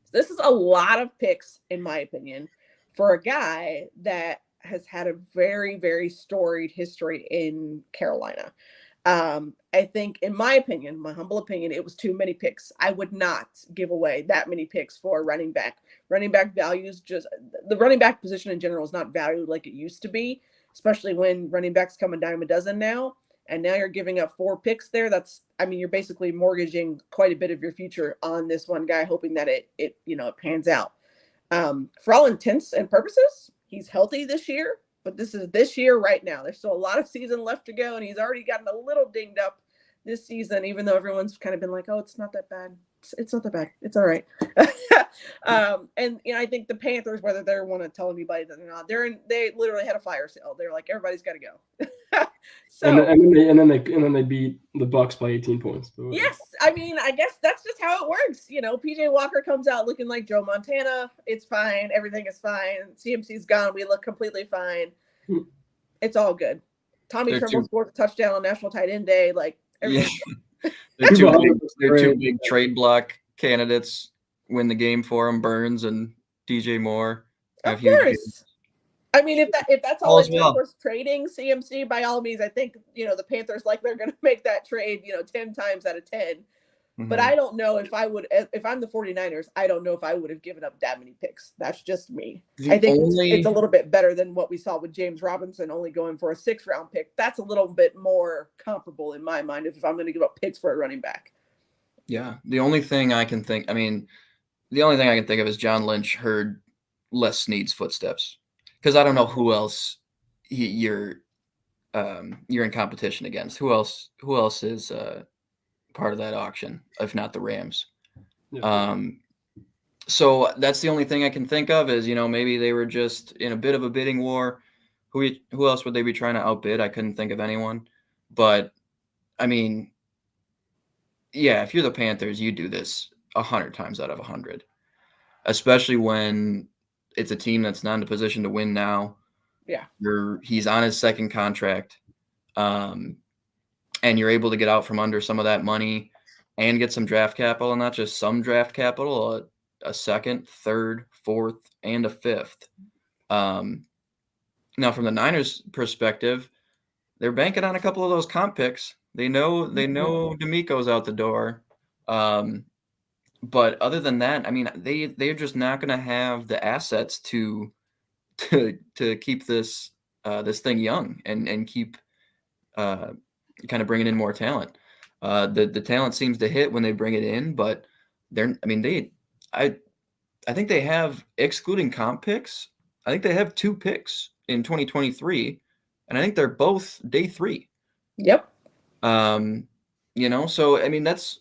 So this is a lot of picks, in my opinion, for a guy that has had a very, very storied history in Carolina. I think, in my opinion, my humble opinion, it was too many picks. I would not give away that many picks for a running back. Running back values, just the running back position in general is not valued like it used to be, especially when running backs come a dime a dozen now. And now you're giving up 4 picks there. You're basically mortgaging quite a bit of your future on this one guy, hoping that it pans out. For all intents and purposes, he's healthy this year. But this is this year right now. There's still a lot of season left to go, and he's already gotten a little dinged up this season, even though everyone's kind of been like, oh, it's not that bad. It's not that bad. It's all right. And I think the Panthers, whether they want to tell anybody that or not, they literally had a fire sale. They're like, everybody's got to go. So and then they beat the Bucks by 18 points. Yes, I mean, I guess that's just how it works. PJ Walker comes out looking like Joe Montana. It's fine. Everything is fine. CMC's gone. We look completely fine. It's all good. Tommy Tremble scored a touchdown on National Tight End Day. Like, they're two big trade block candidates. Win the game for them, Burns and DJ Moore. Of course. I mean, if that's all it took was trading CMC, by all means, I think, the Panthers, they're going to make that trade, 10 times out of 10. Mm-hmm. But I don't know if I'm the 49ers, I don't know if I would have given up that many picks. That's just me. I think it's a little bit better than what we saw with James Robinson only going for a 6th-round pick. That's a little bit more comparable in my mind if I'm going to give up picks for a running back. Yeah. The only thing I can think of is John Lynch heard Les Snead's footsteps. Because I don't know who else you're in competition against. Who else is part of that auction, if not the Rams? Yeah. So that's the only thing I can think of is, maybe they were just in a bit of a bidding war. Who else would they be trying to outbid? I couldn't think of anyone. But, I mean, yeah, if you're the Panthers, you do this 100 times out of 100. Especially when it's a team that's not in a position to win now. Yeah. He's on his 2nd contract. And you're able to get out from under some of that money and get some draft capital, and not just some draft capital, a 2nd, 3rd, 4th, and a 5th. Now from the Niners perspective, they're banking on a couple of those comp picks. They know D'Amico's out the door. But other than that, I mean, they're just not going to have the assets to keep this thing young and keep kind of bringing in more talent. The talent seems to hit when they bring it in, but I think they have, excluding comp picks, I think they have 2 picks in 2023, and I think they're both day 3. Yep. So I mean that's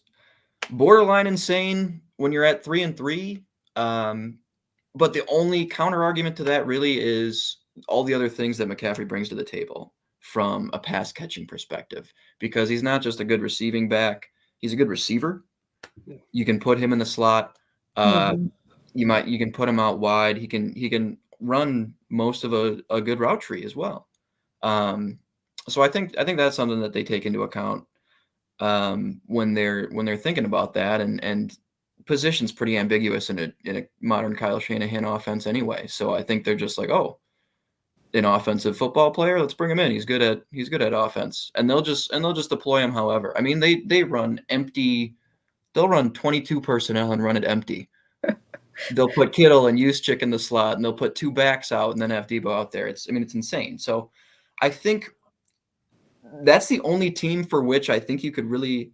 borderline insane when you're at 3-3. But the only counter argument to that really is all the other things that McCaffrey brings to the table from a pass catching perspective, because he's not just a good receiving back. He's a good receiver. You can put him in the slot. You can put him out wide. He can run most of a good route tree as well. So I think that's something that they take into account when they're thinking about that, and position's pretty ambiguous in a modern Kyle Shanahan offense anyway. So I think they're just like, oh, an offensive football player, let's bring him in. He's good at offense, and they'll just deploy him however. I mean, they run empty. They'll run 22 personnel and run it empty. They'll put Kittle and Juszczyk in the slot, and they'll put 2 backs out and then have Debo out there. It's insane. So I think that's the only team for which I think you could really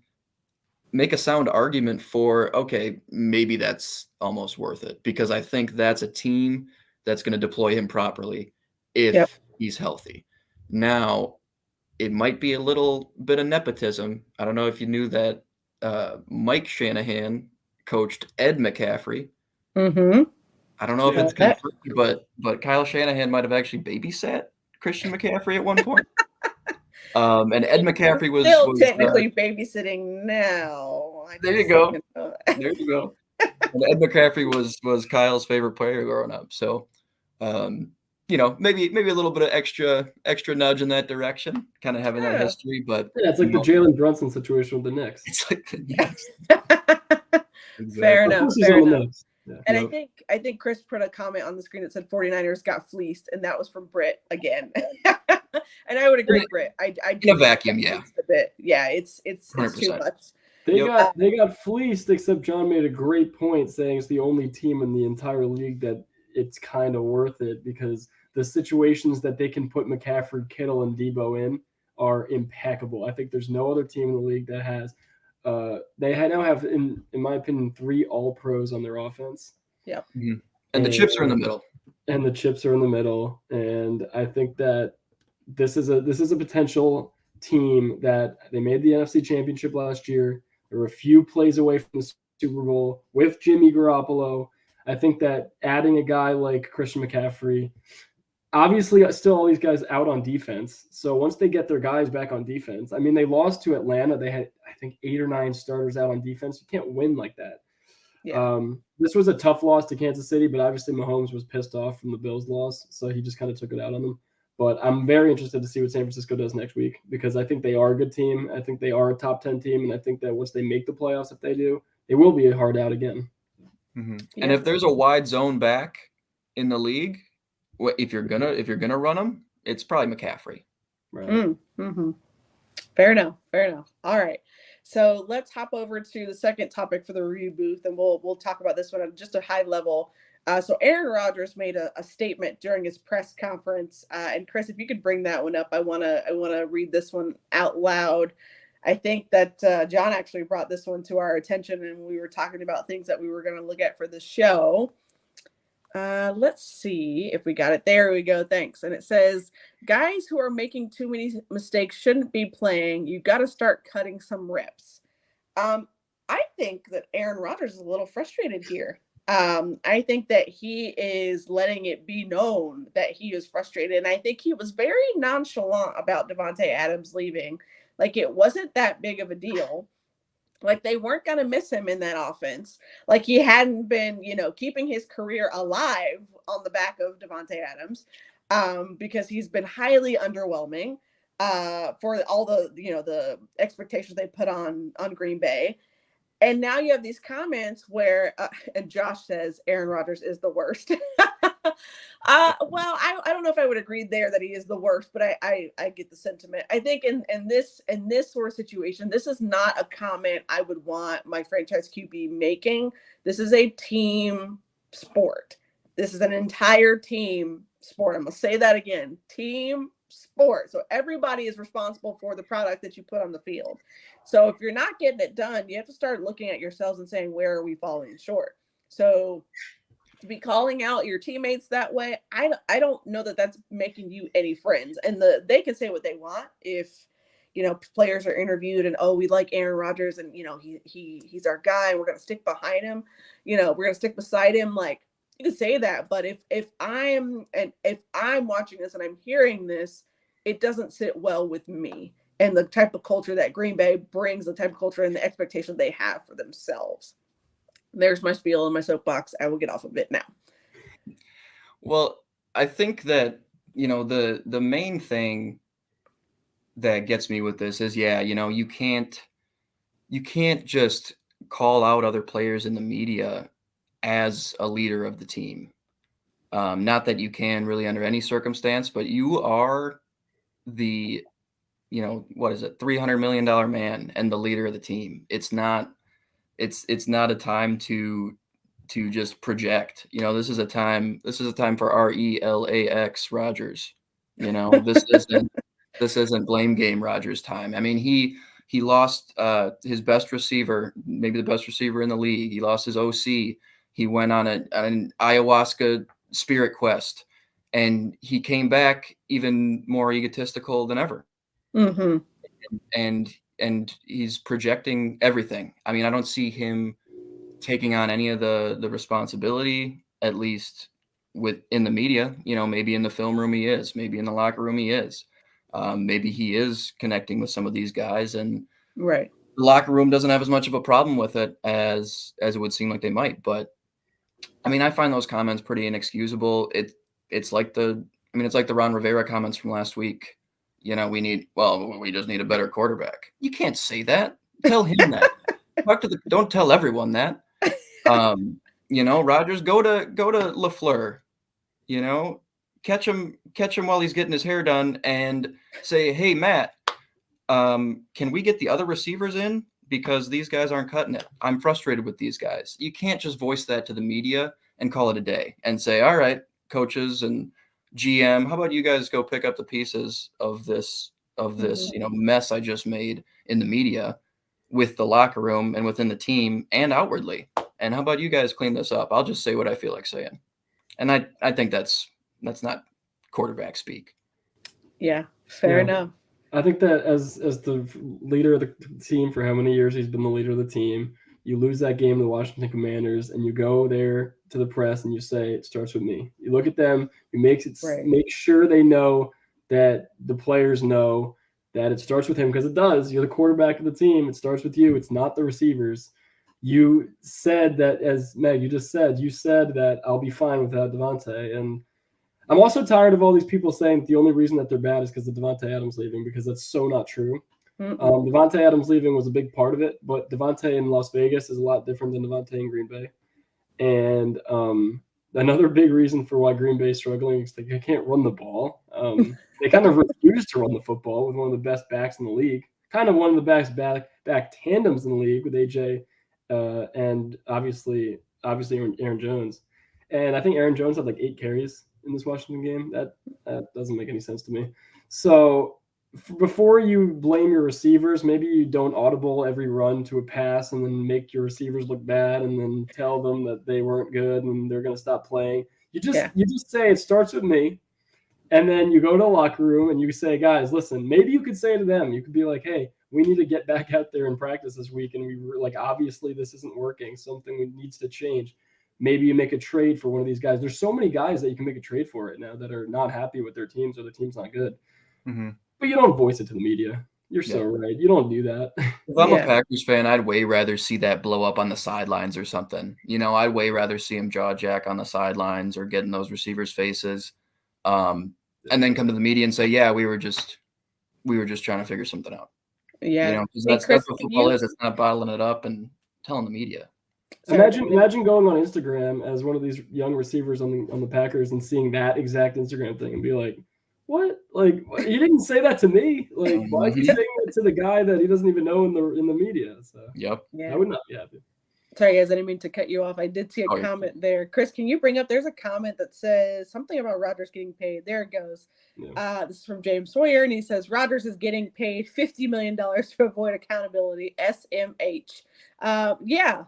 make a sound argument for, okay, maybe that's almost worth it, because I think that's a team that's going to deploy him properly if he's healthy. Now, it might be a little bit of nepotism. I don't know if you knew that Mike Shanahan coached Ed McCaffrey. Mm-hmm. I don't know if it's confirmed, but Kyle Shanahan might have actually babysat Christian McCaffrey at one point. And Ed McCaffrey was still technically babysitting now. There you go. There you go. And Ed McCaffrey was Kyle's favorite player growing up. So, maybe a little bit of extra nudge in that direction, kind of having that history. But it's like the Jalen Brunson situation with the Knicks. It's like the Knicks. Exactly. Fair enough. Yeah. And I think Chris put a comment on the screen that said 49ers got fleeced, and that was from Britt again. And I would agree, Britt. I in a vacuum, yeah. A bit. Yeah, it's too much. They got fleeced, except John made a great point saying it's the only team in the entire league that it's kind of worth it, because the situations that they can put McCaffrey, Kittle, and Debo in are impeccable. I think there's no other team in the league that has. They now have, in my opinion, 3 All-Pros on their offense. Yeah. Mm-hmm. And the chips are in the middle. And the chips are in the middle. And I think that this is a potential team that they made the NFC Championship last year. There were a few plays away from the Super Bowl with Jimmy Garoppolo. I think that adding a guy like Christian McCaffrey obviously still all these guys out on defense. So once they get their guys back on defense, I mean, they lost to Atlanta. They had, I think, 8 or 9 starters out on defense. You can't win like that. Yeah. This was a tough loss to Kansas City, but obviously Mahomes was pissed off from the Bills loss, so he just kind of took it out on them. But I'm very interested to see what San Francisco does next week, because I think they are a good team. I think they are a top 10 team, and I think that once they make the playoffs, if they do, it will be a hard out again. Mm-hmm. Yeah. And if there's a wide zone back in the league, if you're gonna run them, it's probably McCaffrey. Right. Mm-hmm. Fair enough. All right. So let's hop over to the second topic for the review booth, and we'll talk about this one at just a high level. So Aaron Rodgers made a statement during his press conference, and Chris, if you could bring that one up, I wanna read this one out loud. I think that John actually brought this one to our attention, and we were talking about things that we were going to look at for the show. Let's see if we got it. There we go. Thanks. And it says, guys who are making too many mistakes shouldn't be playing. You got to start cutting some reps. I think that Aaron Rodgers is a little frustrated here. I think that he is letting it be known that he is frustrated. And I think he was very nonchalant about Davante Adams leaving. Like, it wasn't that big of a deal. Like, they weren't going to miss him in that offense. Like, he hadn't been, keeping his career alive on the back of Davante Adams, because he's been highly underwhelming for all the, the expectations they put on Green Bay. And now you have these comments where, and Josh says Aaron Rodgers is the worst. Well, I don't know if I would agree there that he is the worst, but I get the sentiment. I think in this sort of situation, this is not a comment I would want my franchise QB making. This is a team sport. This is an entire team sport. I'm going to say that again. Team sport. So everybody is responsible for the product that you put on the field. So if you're not getting it done, you have to start looking at yourselves and saying, where are we falling short? So to be calling out your teammates that way, I don't know that that's making you any friends. And they can say what they want if, players are interviewed and, oh, we like Aaron Rodgers and, he's our guy and we're going to stick behind him. We're going to stick beside him. Like, you can say that, but if I'm watching this and I'm hearing this, it doesn't sit well with me and the type of culture that Green Bay brings, the type of culture and the expectation they have for themselves. There's my spiel in my soapbox. I will get off of it now. Well, I think that, the main thing that gets me with this is, you can't just call out other players in the media as a leader of the team. Not that you can really under any circumstance, but you are the, what is it, $300 million man and the leader of the team. It's not a time to just project. This is a time for RELAX Rodgers. This isn't blame game Rodgers time. I mean, he lost his best receiver, maybe the best receiver in the league. He lost his OC. He went on an ayahuasca spirit quest, and he came back even more egotistical than ever. Mm-hmm. And he's projecting everything. I mean, I don't see him taking on any of the responsibility, at least in the media. Maybe in the film room he is, maybe in the locker room he is. Maybe he is connecting with some of these guys, and right. The locker room doesn't have as much of a problem with it as it would seem like they might. But I mean, I find those comments pretty inexcusable. It's like the Ron Rivera comments from last week. We just need a better quarterback. You can't say that. Tell him that. Don't tell everyone that. Rodgers, go to LaFleur. Catch him while he's getting his hair done and say, hey, Matt, can we get the other receivers in? Because these guys aren't cutting it. I'm frustrated with these guys. You can't just voice that to the media and call it a day and say, all right, coaches and GM, how about you guys go pick up the pieces of this mess I just made in the media with the locker room and within the team and outwardly. And how about you guys clean this up? I'll just say what I feel like saying. And I think that's not quarterback speak. Yeah, fair enough. I think that as the leader of the team for how many years he's been the leader of the team, You lose that game to the Washington Commanders, and you go there to the press and you say, it starts with me. You look at them, you make sure they know that the players know that it starts with him, because it does. You're the quarterback of the team. It starts with you. It's not the receivers. You said that, as Meg, you said that I'll be fine without Devontae. And I'm also tired of all these people saying the only reason that they're bad is because of Devontae Adams leaving, because that's so not true. Devontae Adams leaving was a big part of it, but Devontae in Las Vegas is a lot different than Devontae in Green Bay. And another big reason for why Green Bay is struggling is they can't run the ball. They kind of refuse to run the football with one of the best backs in the league, kind of one of the best back tandems in the league with AJ and obviously Aaron Jones. And I think Aaron Jones had like 8 carries in this Washington game. That doesn't make any sense to me. So before you blame your receivers, maybe you don't audible every run to a pass and then make your receivers look bad and then tell them that they weren't good and they're going to stop playing. You just say it starts with me. And then you go to the locker room and you say, guys, listen, maybe you could say to them, you could be like, hey, we need to get back out there in practice this week. And we were like, obviously this isn't working. Something needs to change. Maybe you make a trade for one of these guys. There's so many guys that you can make a trade for right now that are not happy with their teams or the team's not good. Mm-hmm. But you don't voice it to the media. You're so right. You don't do that. If I'm a Packers fan, I'd way rather see that blow up on the sidelines or something. You know, I'd way rather see him jaw jack on the sidelines or get in those receivers' faces. And then come to the media and say, yeah, we were just trying to figure something out. Yeah. You know, because that's what football is. It's not bottling it up and telling the media. Imagine going on Instagram as one of these young receivers on the Packers and seeing that exact Instagram thing and be like, what? Like, he didn't say that to me. Like, why is he saying that to the guy that he doesn't even know in the media? So yep. I would not be happy. Sorry, guys, I didn't mean to cut you off. I did see a comment there. Chris, can you bring up? There's a comment that says something about Rodgers getting paid. There it goes. Yeah. This is from James Sawyer, and he says Rodgers is getting paid $50 million to avoid accountability. SMH. Yeah.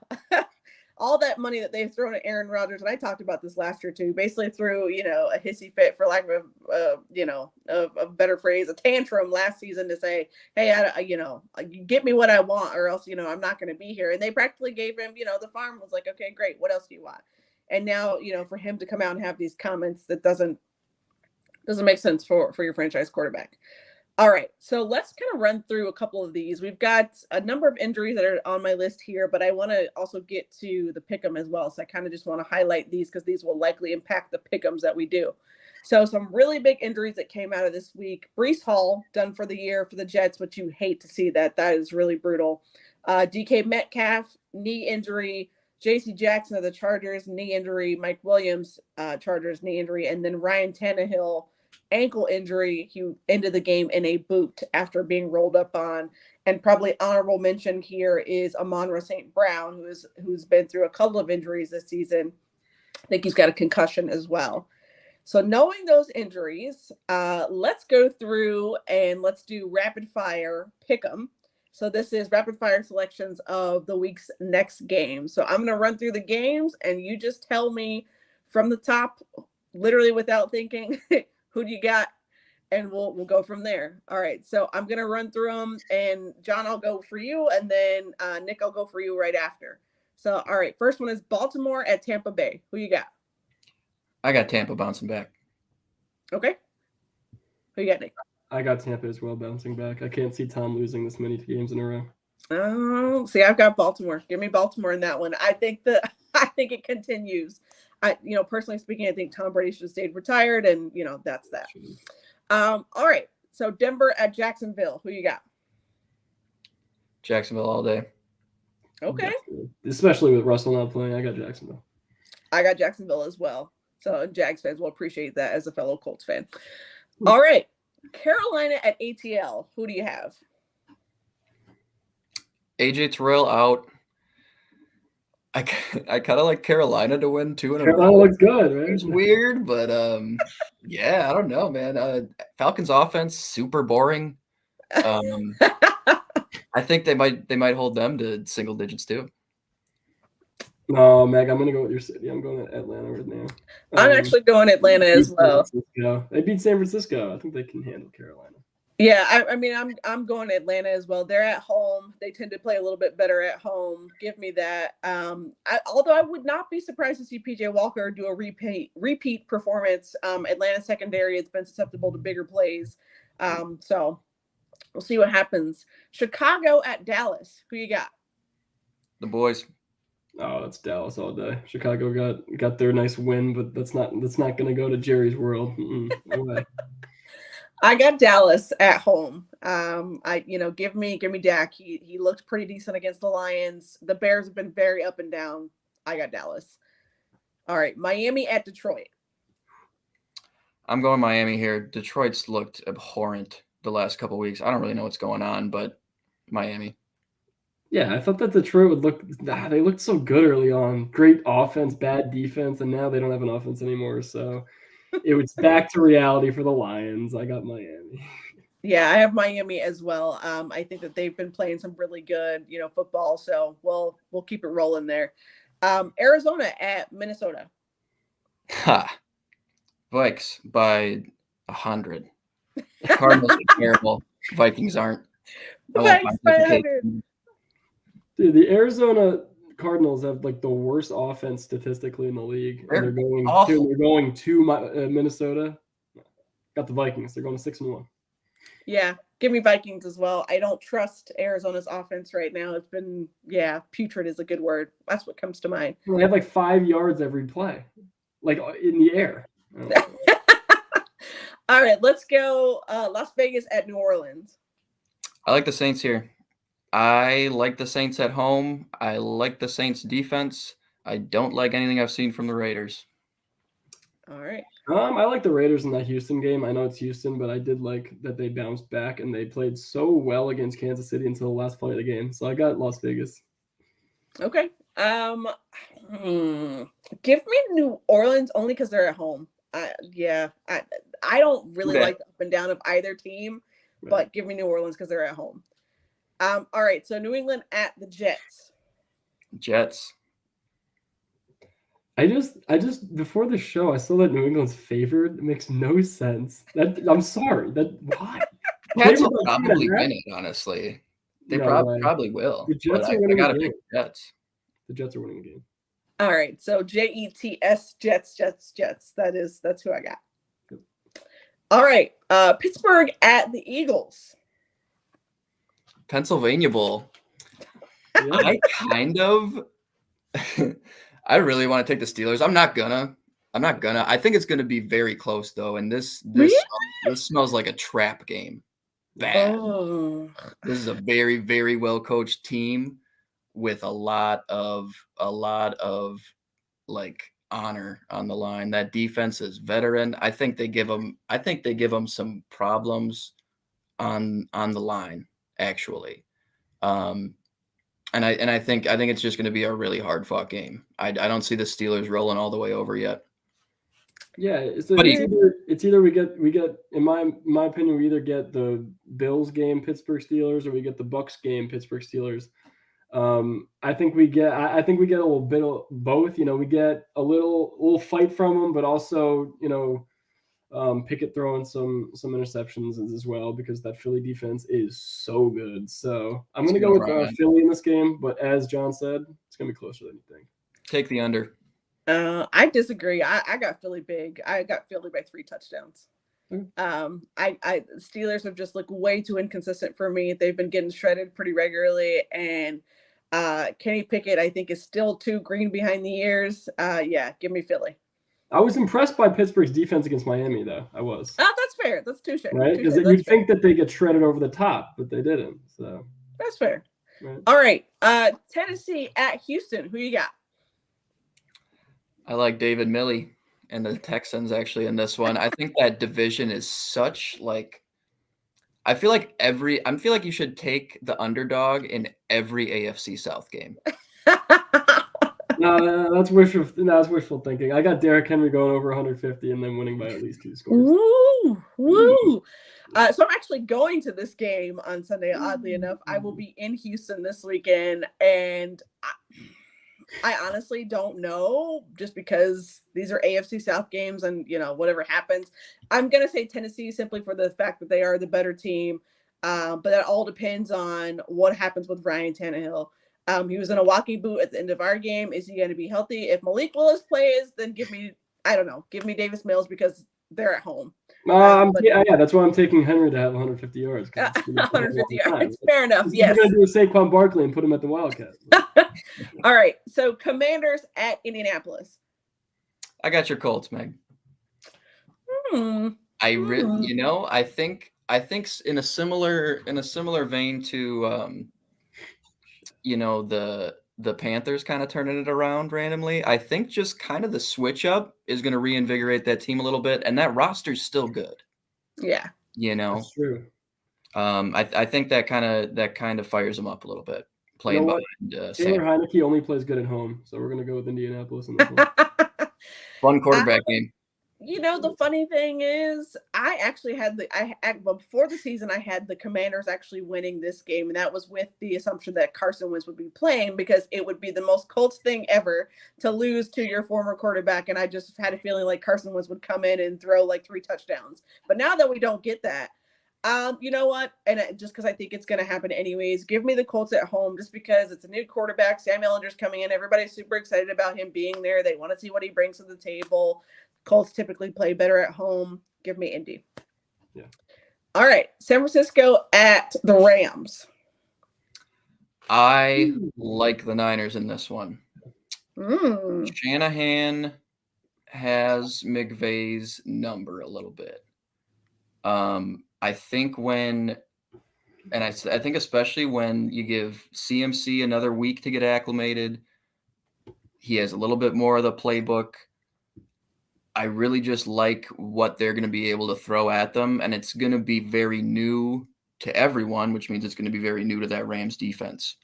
All that money that they've thrown at Aaron Rodgers, and I talked about this last year too, basically threw, a hissy fit, for lack of a better phrase, a tantrum last season to say, hey, you get me what I want or else, I'm not going to be here. And they practically gave him, the farm was like, okay, great. What else do you want? And now, for him to come out and have these comments, that doesn't make sense for your franchise quarterback. All right, so let's kind of run through a couple of these. We've got a number of injuries that are on my list here, but I want to also get to the pick'em as well. So I kind of just want to highlight these because these will likely impact the pick'ems that we do. So some really big injuries that came out of this week. Breece Hall, done for the year for the Jets, which you hate to see that. That is really brutal. DK Metcalf, knee injury. JC Jackson of the Chargers, knee injury. Mike Williams, Chargers, knee injury. And then Ryan Tannehill, ankle injury. He ended the game in a boot after being rolled up on. And probably honorable mention here is Amon-Ra St. Brown, who's been through a couple of injuries this season. I think he's got a concussion as well. So knowing those injuries, let's go through and let's do rapid fire pick'em. So this is rapid fire selections of the week's next game. So I'm going to run through the games and you just tell me from the top, literally without thinking, who do you got? And we'll go from there. All right. So I'm going to run through them, and John, I'll go for you. And then Nick, I'll go for you right after. So, all right. First one is Baltimore at Tampa Bay. Who you got? I got Tampa bouncing back. Okay. Who you got, Nick? I got Tampa as well, bouncing back. I can't see Tom losing this many games in a row. Oh, see, I've got Baltimore. Give me Baltimore in that one. I think it continues. Personally speaking, I think Tom Brady should have stayed retired, and that's that. All right. So Denver at Jacksonville. Who you got? Jacksonville all day. Okay. Especially with Russell not playing, I got Jacksonville. I got Jacksonville as well. So Jags fans will appreciate that as a fellow Colts fan. All right. Carolina at ATL. Who do you have? AJ Terrell out. I kind of like Carolina to win 2 in a row. Carolina looks good, right? It's weird, but yeah, I don't know, man. Falcons offense super boring. I think they might hold them to single digits too. No, Meg, I'm gonna go with your city. I'm going to Atlanta right now. I'm actually going Atlanta as well. They beat San Francisco. I think they can handle Carolina. Yeah, I mean, I'm going to Atlanta as well. They're at home. They tend to play a little bit better at home. Give me that. Although I would not be surprised to see PJ Walker do a repeat performance. Atlanta secondary has been susceptible to bigger plays. So we'll see what happens. Chicago at Dallas. Who you got? The boys. Oh, that's Dallas all day. Chicago got their nice win, but that's not going to go to Jerry's world. No way. I got Dallas at home. Give me Dak. He looked pretty decent against the Lions. The Bears have been very up and down. I got Dallas. All right, Miami at Detroit. I'm going Miami here. Detroit's looked abhorrent the last couple of weeks. I don't really know what's going on, but Miami. Yeah, I thought that Detroit would look. They looked so good early on. Great offense, bad defense, and now they don't have an offense anymore. So it was back to reality for the Lions. I got Miami. Yeah, I have Miami as well. I think that they've been playing some really good, football. So we'll keep it rolling there. Arizona at Minnesota. Ha! Vikes by 100. Cardinals are terrible. Vikings aren't. Vikes by 100. Dude, the Arizona Cardinals have like the worst offense statistically in the league. They're going to Minnesota. Got the Vikings. They're going to 6-1. Yeah, give me Vikings as well. I don't trust Arizona's offense right now. It's been, putrid is a good word. That's what comes to mind. They have like 5 yards every play, like in the air. All right, let's go Las Vegas at New Orleans. I like the Saints here. I like the Saints at home. I like the Saints defense. I don't like anything I've seen from the Raiders. All right. I like the Raiders in that Houston game. I know it's Houston, but I did like that they bounced back and they played so well against Kansas City until the last play of the game. So I got Las Vegas. Okay. Give me New Orleans only because they're at home. I don't really like the up and down of either team, but give me New Orleans because they're at home. All right, so New England at the Jets. Jets. I just before the show I saw that New England's favored. It makes no sense. I'm sorry. Why? Jets will probably win it, honestly. They probably will. The Jets are winning the game. Jets. The Jets are winning the game. All right, so Jets, Jets. That's who I got. Good. All right, Pittsburgh at the Eagles. Pennsylvania Bowl. Yeah. I really want to take the Steelers. I'm not gonna. I think it's gonna be very close though, and this smells like a trap game. Bad. Oh. This is a very, very well coached team with a lot of like honor on the line. That defense is veteran. I think they give them some problems on the line actually. And I think it's just going to be a really hard fought game. I don't see the Steelers rolling all the way over yet. Yeah, it's either we get in my opinion we either get the Bills game Pittsburgh Steelers or we get the Bucks game Pittsburgh Steelers. I think we get a little bit of both. We get a little fight from them, but also Pickett throwing some interceptions as well because that Philly defense is so good. So I'm going to go with Philly in this game, but as John said, it's going to be closer than you think. Take the under. I disagree. I got Philly big. I got Philly by 3 touchdowns. Steelers have just looked way too inconsistent for me. They've been getting shredded pretty regularly, and Kenny Pickett I think is still too green behind the ears. Give me Philly. I was impressed by Pittsburgh's defense against Miami, though. I was. Oh, that's fair. That's touche. Right? Because you'd think that they get shredded over the top, but they didn't. So that's fair. Right. All right. Tennessee at Houston. Who you got? I like David Milley and the Texans actually in this one. I think that division is such like I feel like you should take the underdog in every AFC South game. No, that's wishful thinking. I got Derrick Henry going over 150 and then winning by at least 2 scores. Woo! So I'm actually going to this game on Sunday. Oddly enough, I will be in Houston this weekend, and I honestly don't know, just because these are AFC South games and, whatever happens. I'm going to say Tennessee simply for the fact that they are the better team. But that all depends on what happens with Ryan Tannehill. He was in a walking boot at the end of our game. Is he going to be healthy? If Malik Willis plays, then give me Davis Mills because they're at home. Yeah, that's why I'm taking Henry to have 150 yards. 150 yards. Fair enough. Yes. We're going to do a Saquon Barkley and put him at the Wildcat. All right. So Commanders at Indianapolis. I got your Colts, Meg. I think in a similar vein to the Panthers kind of turning it around randomly. I think just kind of the switch up is going to reinvigorate that team a little bit, and that roster's still good. Yeah, that's true. I think that kind of fires them up a little bit. Playing behind Taylor Heineke only plays good at home, so we're going to go with Indianapolis in this one. Fun quarterback game. The funny thing is, I actually had before the season, I had the Commanders actually winning this game, and that was with the assumption that Carson Wentz would be playing, because it would be the most Colts thing ever to lose to your former quarterback, and I just had a feeling like Carson Wentz would come in and throw like 3 touchdowns. But now that we don't get that, you know what? And just because I think it's going to happen anyways, give me the Colts at home, just because it's a new quarterback. Sam Ellinger's coming in. Everybody's super excited about him being there. They want to see what he brings to the table. Colts typically play better at home. Give me Indy. Yeah. All right. San Francisco at the Rams. I like the Niners in this one. Shanahan has McVay's number a little bit. I think I think especially when you give CMC another week to get acclimated, he has a little bit more of the playbook. I really just like what they're going to be able to throw at them, and it's going to be very new to everyone, which means it's going to be very new to that Rams defense,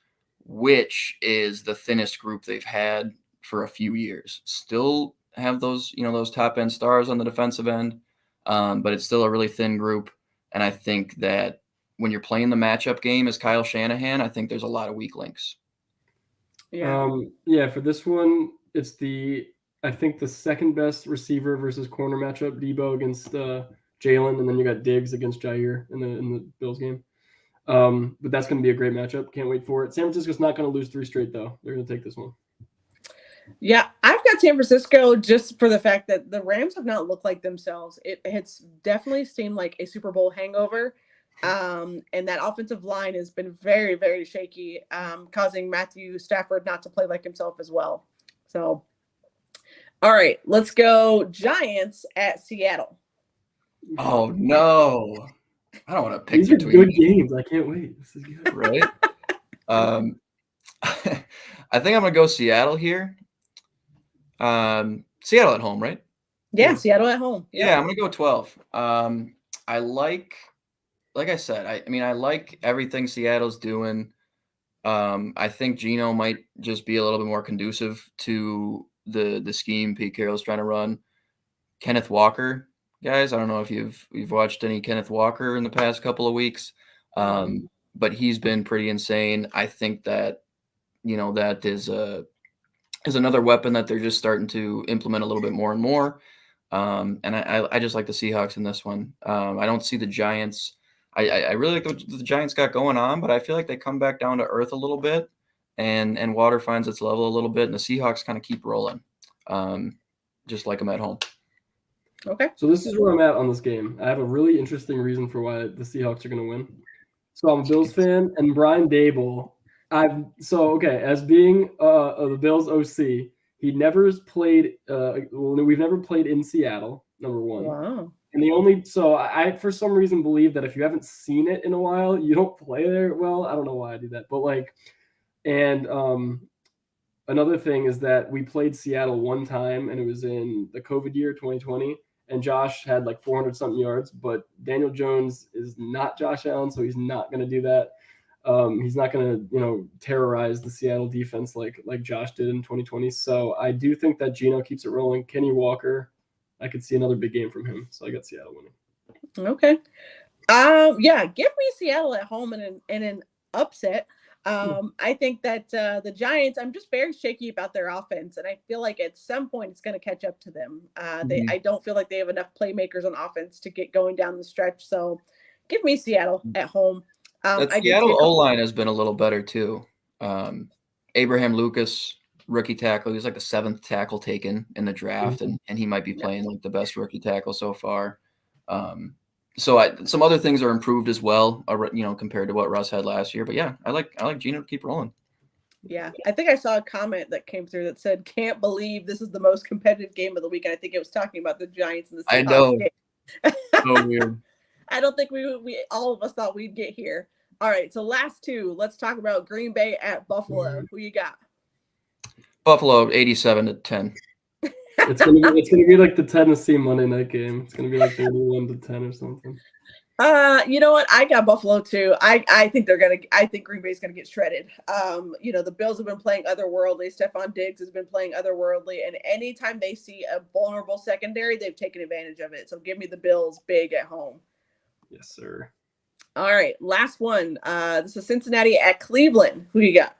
which is the thinnest group they've had for a few years. Still have those top end stars on the defensive end, but it's still a really thin group. And I think that when you're playing the matchup game as Kyle Shanahan, I think there's a lot of weak links. Yeah. For this one, it's I think the second best receiver versus corner matchup, Debo against Jalen, and then you got Diggs against Jair in the Bills game. But that's going to be a great matchup. Can't wait for it. San Francisco's not going to lose 3 straight, though. They're going to take this one. Yeah, I've got San Francisco just for the fact that the Rams have not looked like themselves. It's definitely seemed like a Super Bowl hangover. And that offensive line has been very, very shaky, causing Matthew Stafford not to play like himself as well. So, all right, let's go Giants at Seattle. Oh, no. I don't want to pick These are between good games. I can't wait. This is good. Right? I think I'm going to go Seattle here. Seattle at home, right? Yeah, Seattle at home. Yeah, I'm going to go 12. I like I said, I like everything Seattle's doing. I think Geno might just be a little bit more conducive to the scheme Pete Carroll's trying to run. Kenneth Walker, guys, I don't know if you've watched any Kenneth Walker in the past couple of weeks, but he's been pretty insane. I think that that is another weapon that they're just starting to implement a little bit more and more. And I just like the Seahawks in this one. I don't see the Giants. I really like what the Giants got going on, but I feel like they come back down to earth a little bit, and water finds its level a little bit, and the Seahawks kind of keep rolling, just like them at home. Okay. So this is where I'm at on this game. I have a really interesting reason for why the Seahawks are going to win. So I'm a Bills fan, and Brian Daboll. As being the Bills OC, he never played. We've never played in Seattle. Number one. Wow. And I for some reason believe that if you haven't seen it in a while, you don't play there well. I don't know why I do that, but another thing is that we played Seattle one time, and it was in the COVID year 2020, and Josh had like 400 something yards, but Daniel Jones is not Josh Allen, so he's not going to do that. He's not going to, terrorize the Seattle defense like Josh did in 2020. So I do think that Geno keeps it rolling. Kenny Walker, I could see another big game from him. So I got Seattle winning. Okay. Give me Seattle at home in an upset. I think that the Giants, I'm just very shaky about their offense, and I feel like at some point it's going to catch up to them. I don't feel like they have enough playmakers on offense to get going down the stretch. So give me Seattle at home. That Seattle O-line has been a little better too. Abraham Lucas, rookie tackle. He was like the 7th tackle taken in the draft, and he might be playing like the best rookie tackle so far. Some other things are improved as well, compared to what Russ had last year. But yeah, I like Geno to keep rolling. Yeah, I think I saw a comment that came through that said, "Can't believe this is the most competitive game of the week." And I think it was talking about the Giants and the Seahawks. I know. Game. So weird. I don't think we all of us thought we'd get here. All right, so last two. Let's talk about Green Bay at Buffalo. Who you got? Buffalo 87-10. It's gonna be like the Tennessee Monday night game. It's gonna be like 31-10 or something. You know what? I got Buffalo too. I think Green Bay's gonna get shredded. The Bills have been playing otherworldly. Stephon Diggs has been playing otherworldly, and anytime they see a vulnerable secondary, they've taken advantage of it. So give me the Bills big at home. Yes, sir. All right, last one. This is Cincinnati at Cleveland. Who you got?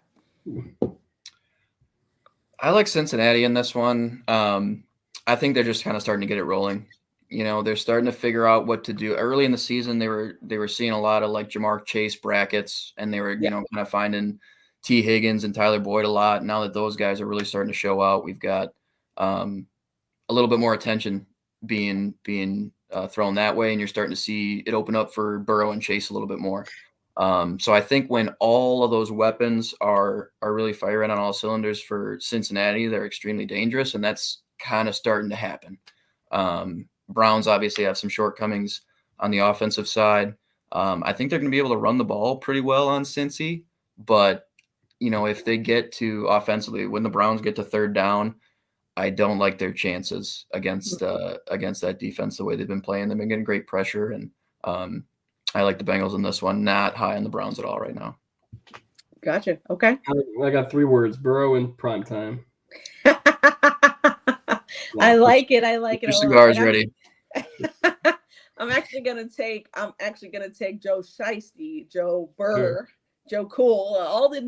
I like Cincinnati in this one. I think they're just kind of starting to get it rolling. They're starting to figure out what to do. Early in the season, they were seeing a lot of like Jamar Chase brackets, and they were kind of finding T. Higgins and Tyler Boyd a lot. Now that those guys are really starting to show out, we've got a little bit more attention being thrown that way, and you're starting to see it open up for Burrow and Chase a little bit more. So I think when all of those weapons are really firing on all cylinders for Cincinnati, they're extremely dangerous, and that's kind of starting to happen. Browns obviously have some shortcomings on the offensive side. I think they're going to be able to run the ball pretty well on Cincy, but if they get to offensively, when the Browns get to third down, I don't like their chances against that defense the way they've been playing. They've been getting great pressure, and I like the Bengals in this one. Not high on the Browns at all right now. Gotcha. Okay. I got 3 words: Burrow in prime time. I like it. I like it. Your cigars ready. I'm actually gonna take Joe Shiesty, Joe Burr, Joe Cool, all the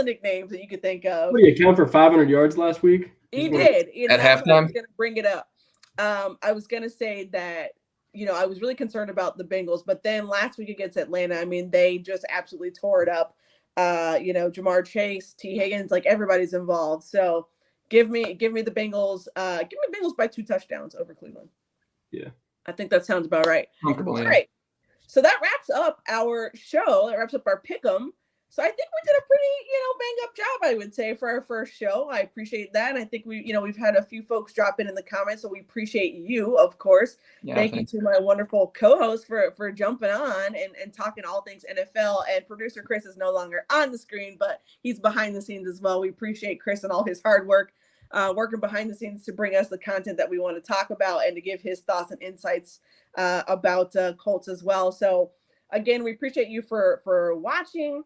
nicknames that you could think of. What, did he account for 500 yards last week? He did. At halftime. I was gonna bring it up. I was gonna say that I was really concerned about the Bengals, but then last week against Atlanta, I mean, they just absolutely tore it up. Jamar Chase, T. Higgins, like everybody's involved. So give me the Bengals. Give me Bengals by 2 touchdowns over Cleveland. Yeah. I think that sounds about right. Comfortable. All right. So that wraps up our show. That wraps up our pick'em. So I think we did a pretty, bang up job, I would say, for our first show. I appreciate that. And I think we've had a few folks drop in the comments, so we appreciate you, of course. Yeah, Thank you to my wonderful co-host for jumping on and talking all things NFL. And producer Chris is no longer on the screen, but he's behind the scenes as well. We appreciate Chris and all his hard work, working behind the scenes to bring us the content that we want to talk about and to give his thoughts and insights about Colts as well. So again, we appreciate you for watching.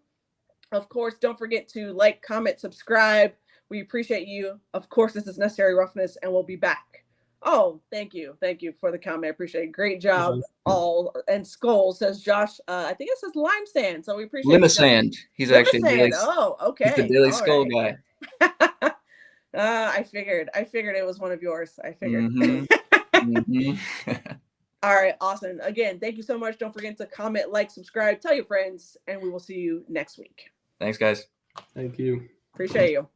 Of course, don't forget to like, comment, subscribe. We appreciate you. Of course, this is Necessary Roughness, and we'll be back. Oh, thank you. Thank you for the comment. I appreciate it. Great job. All. And Skull says Josh, I think it says lime sand. So we appreciate it. Limasand. He's actually Limasand. Oh, okay. He's the Daily All Skull right. guy. I figured it was one of yours. I figured. Mm-hmm. All right. Awesome. Again, thank you so much. Don't forget to comment, like, subscribe, tell your friends, and we will see you next week. Thanks, guys. Thank you. Appreciate you.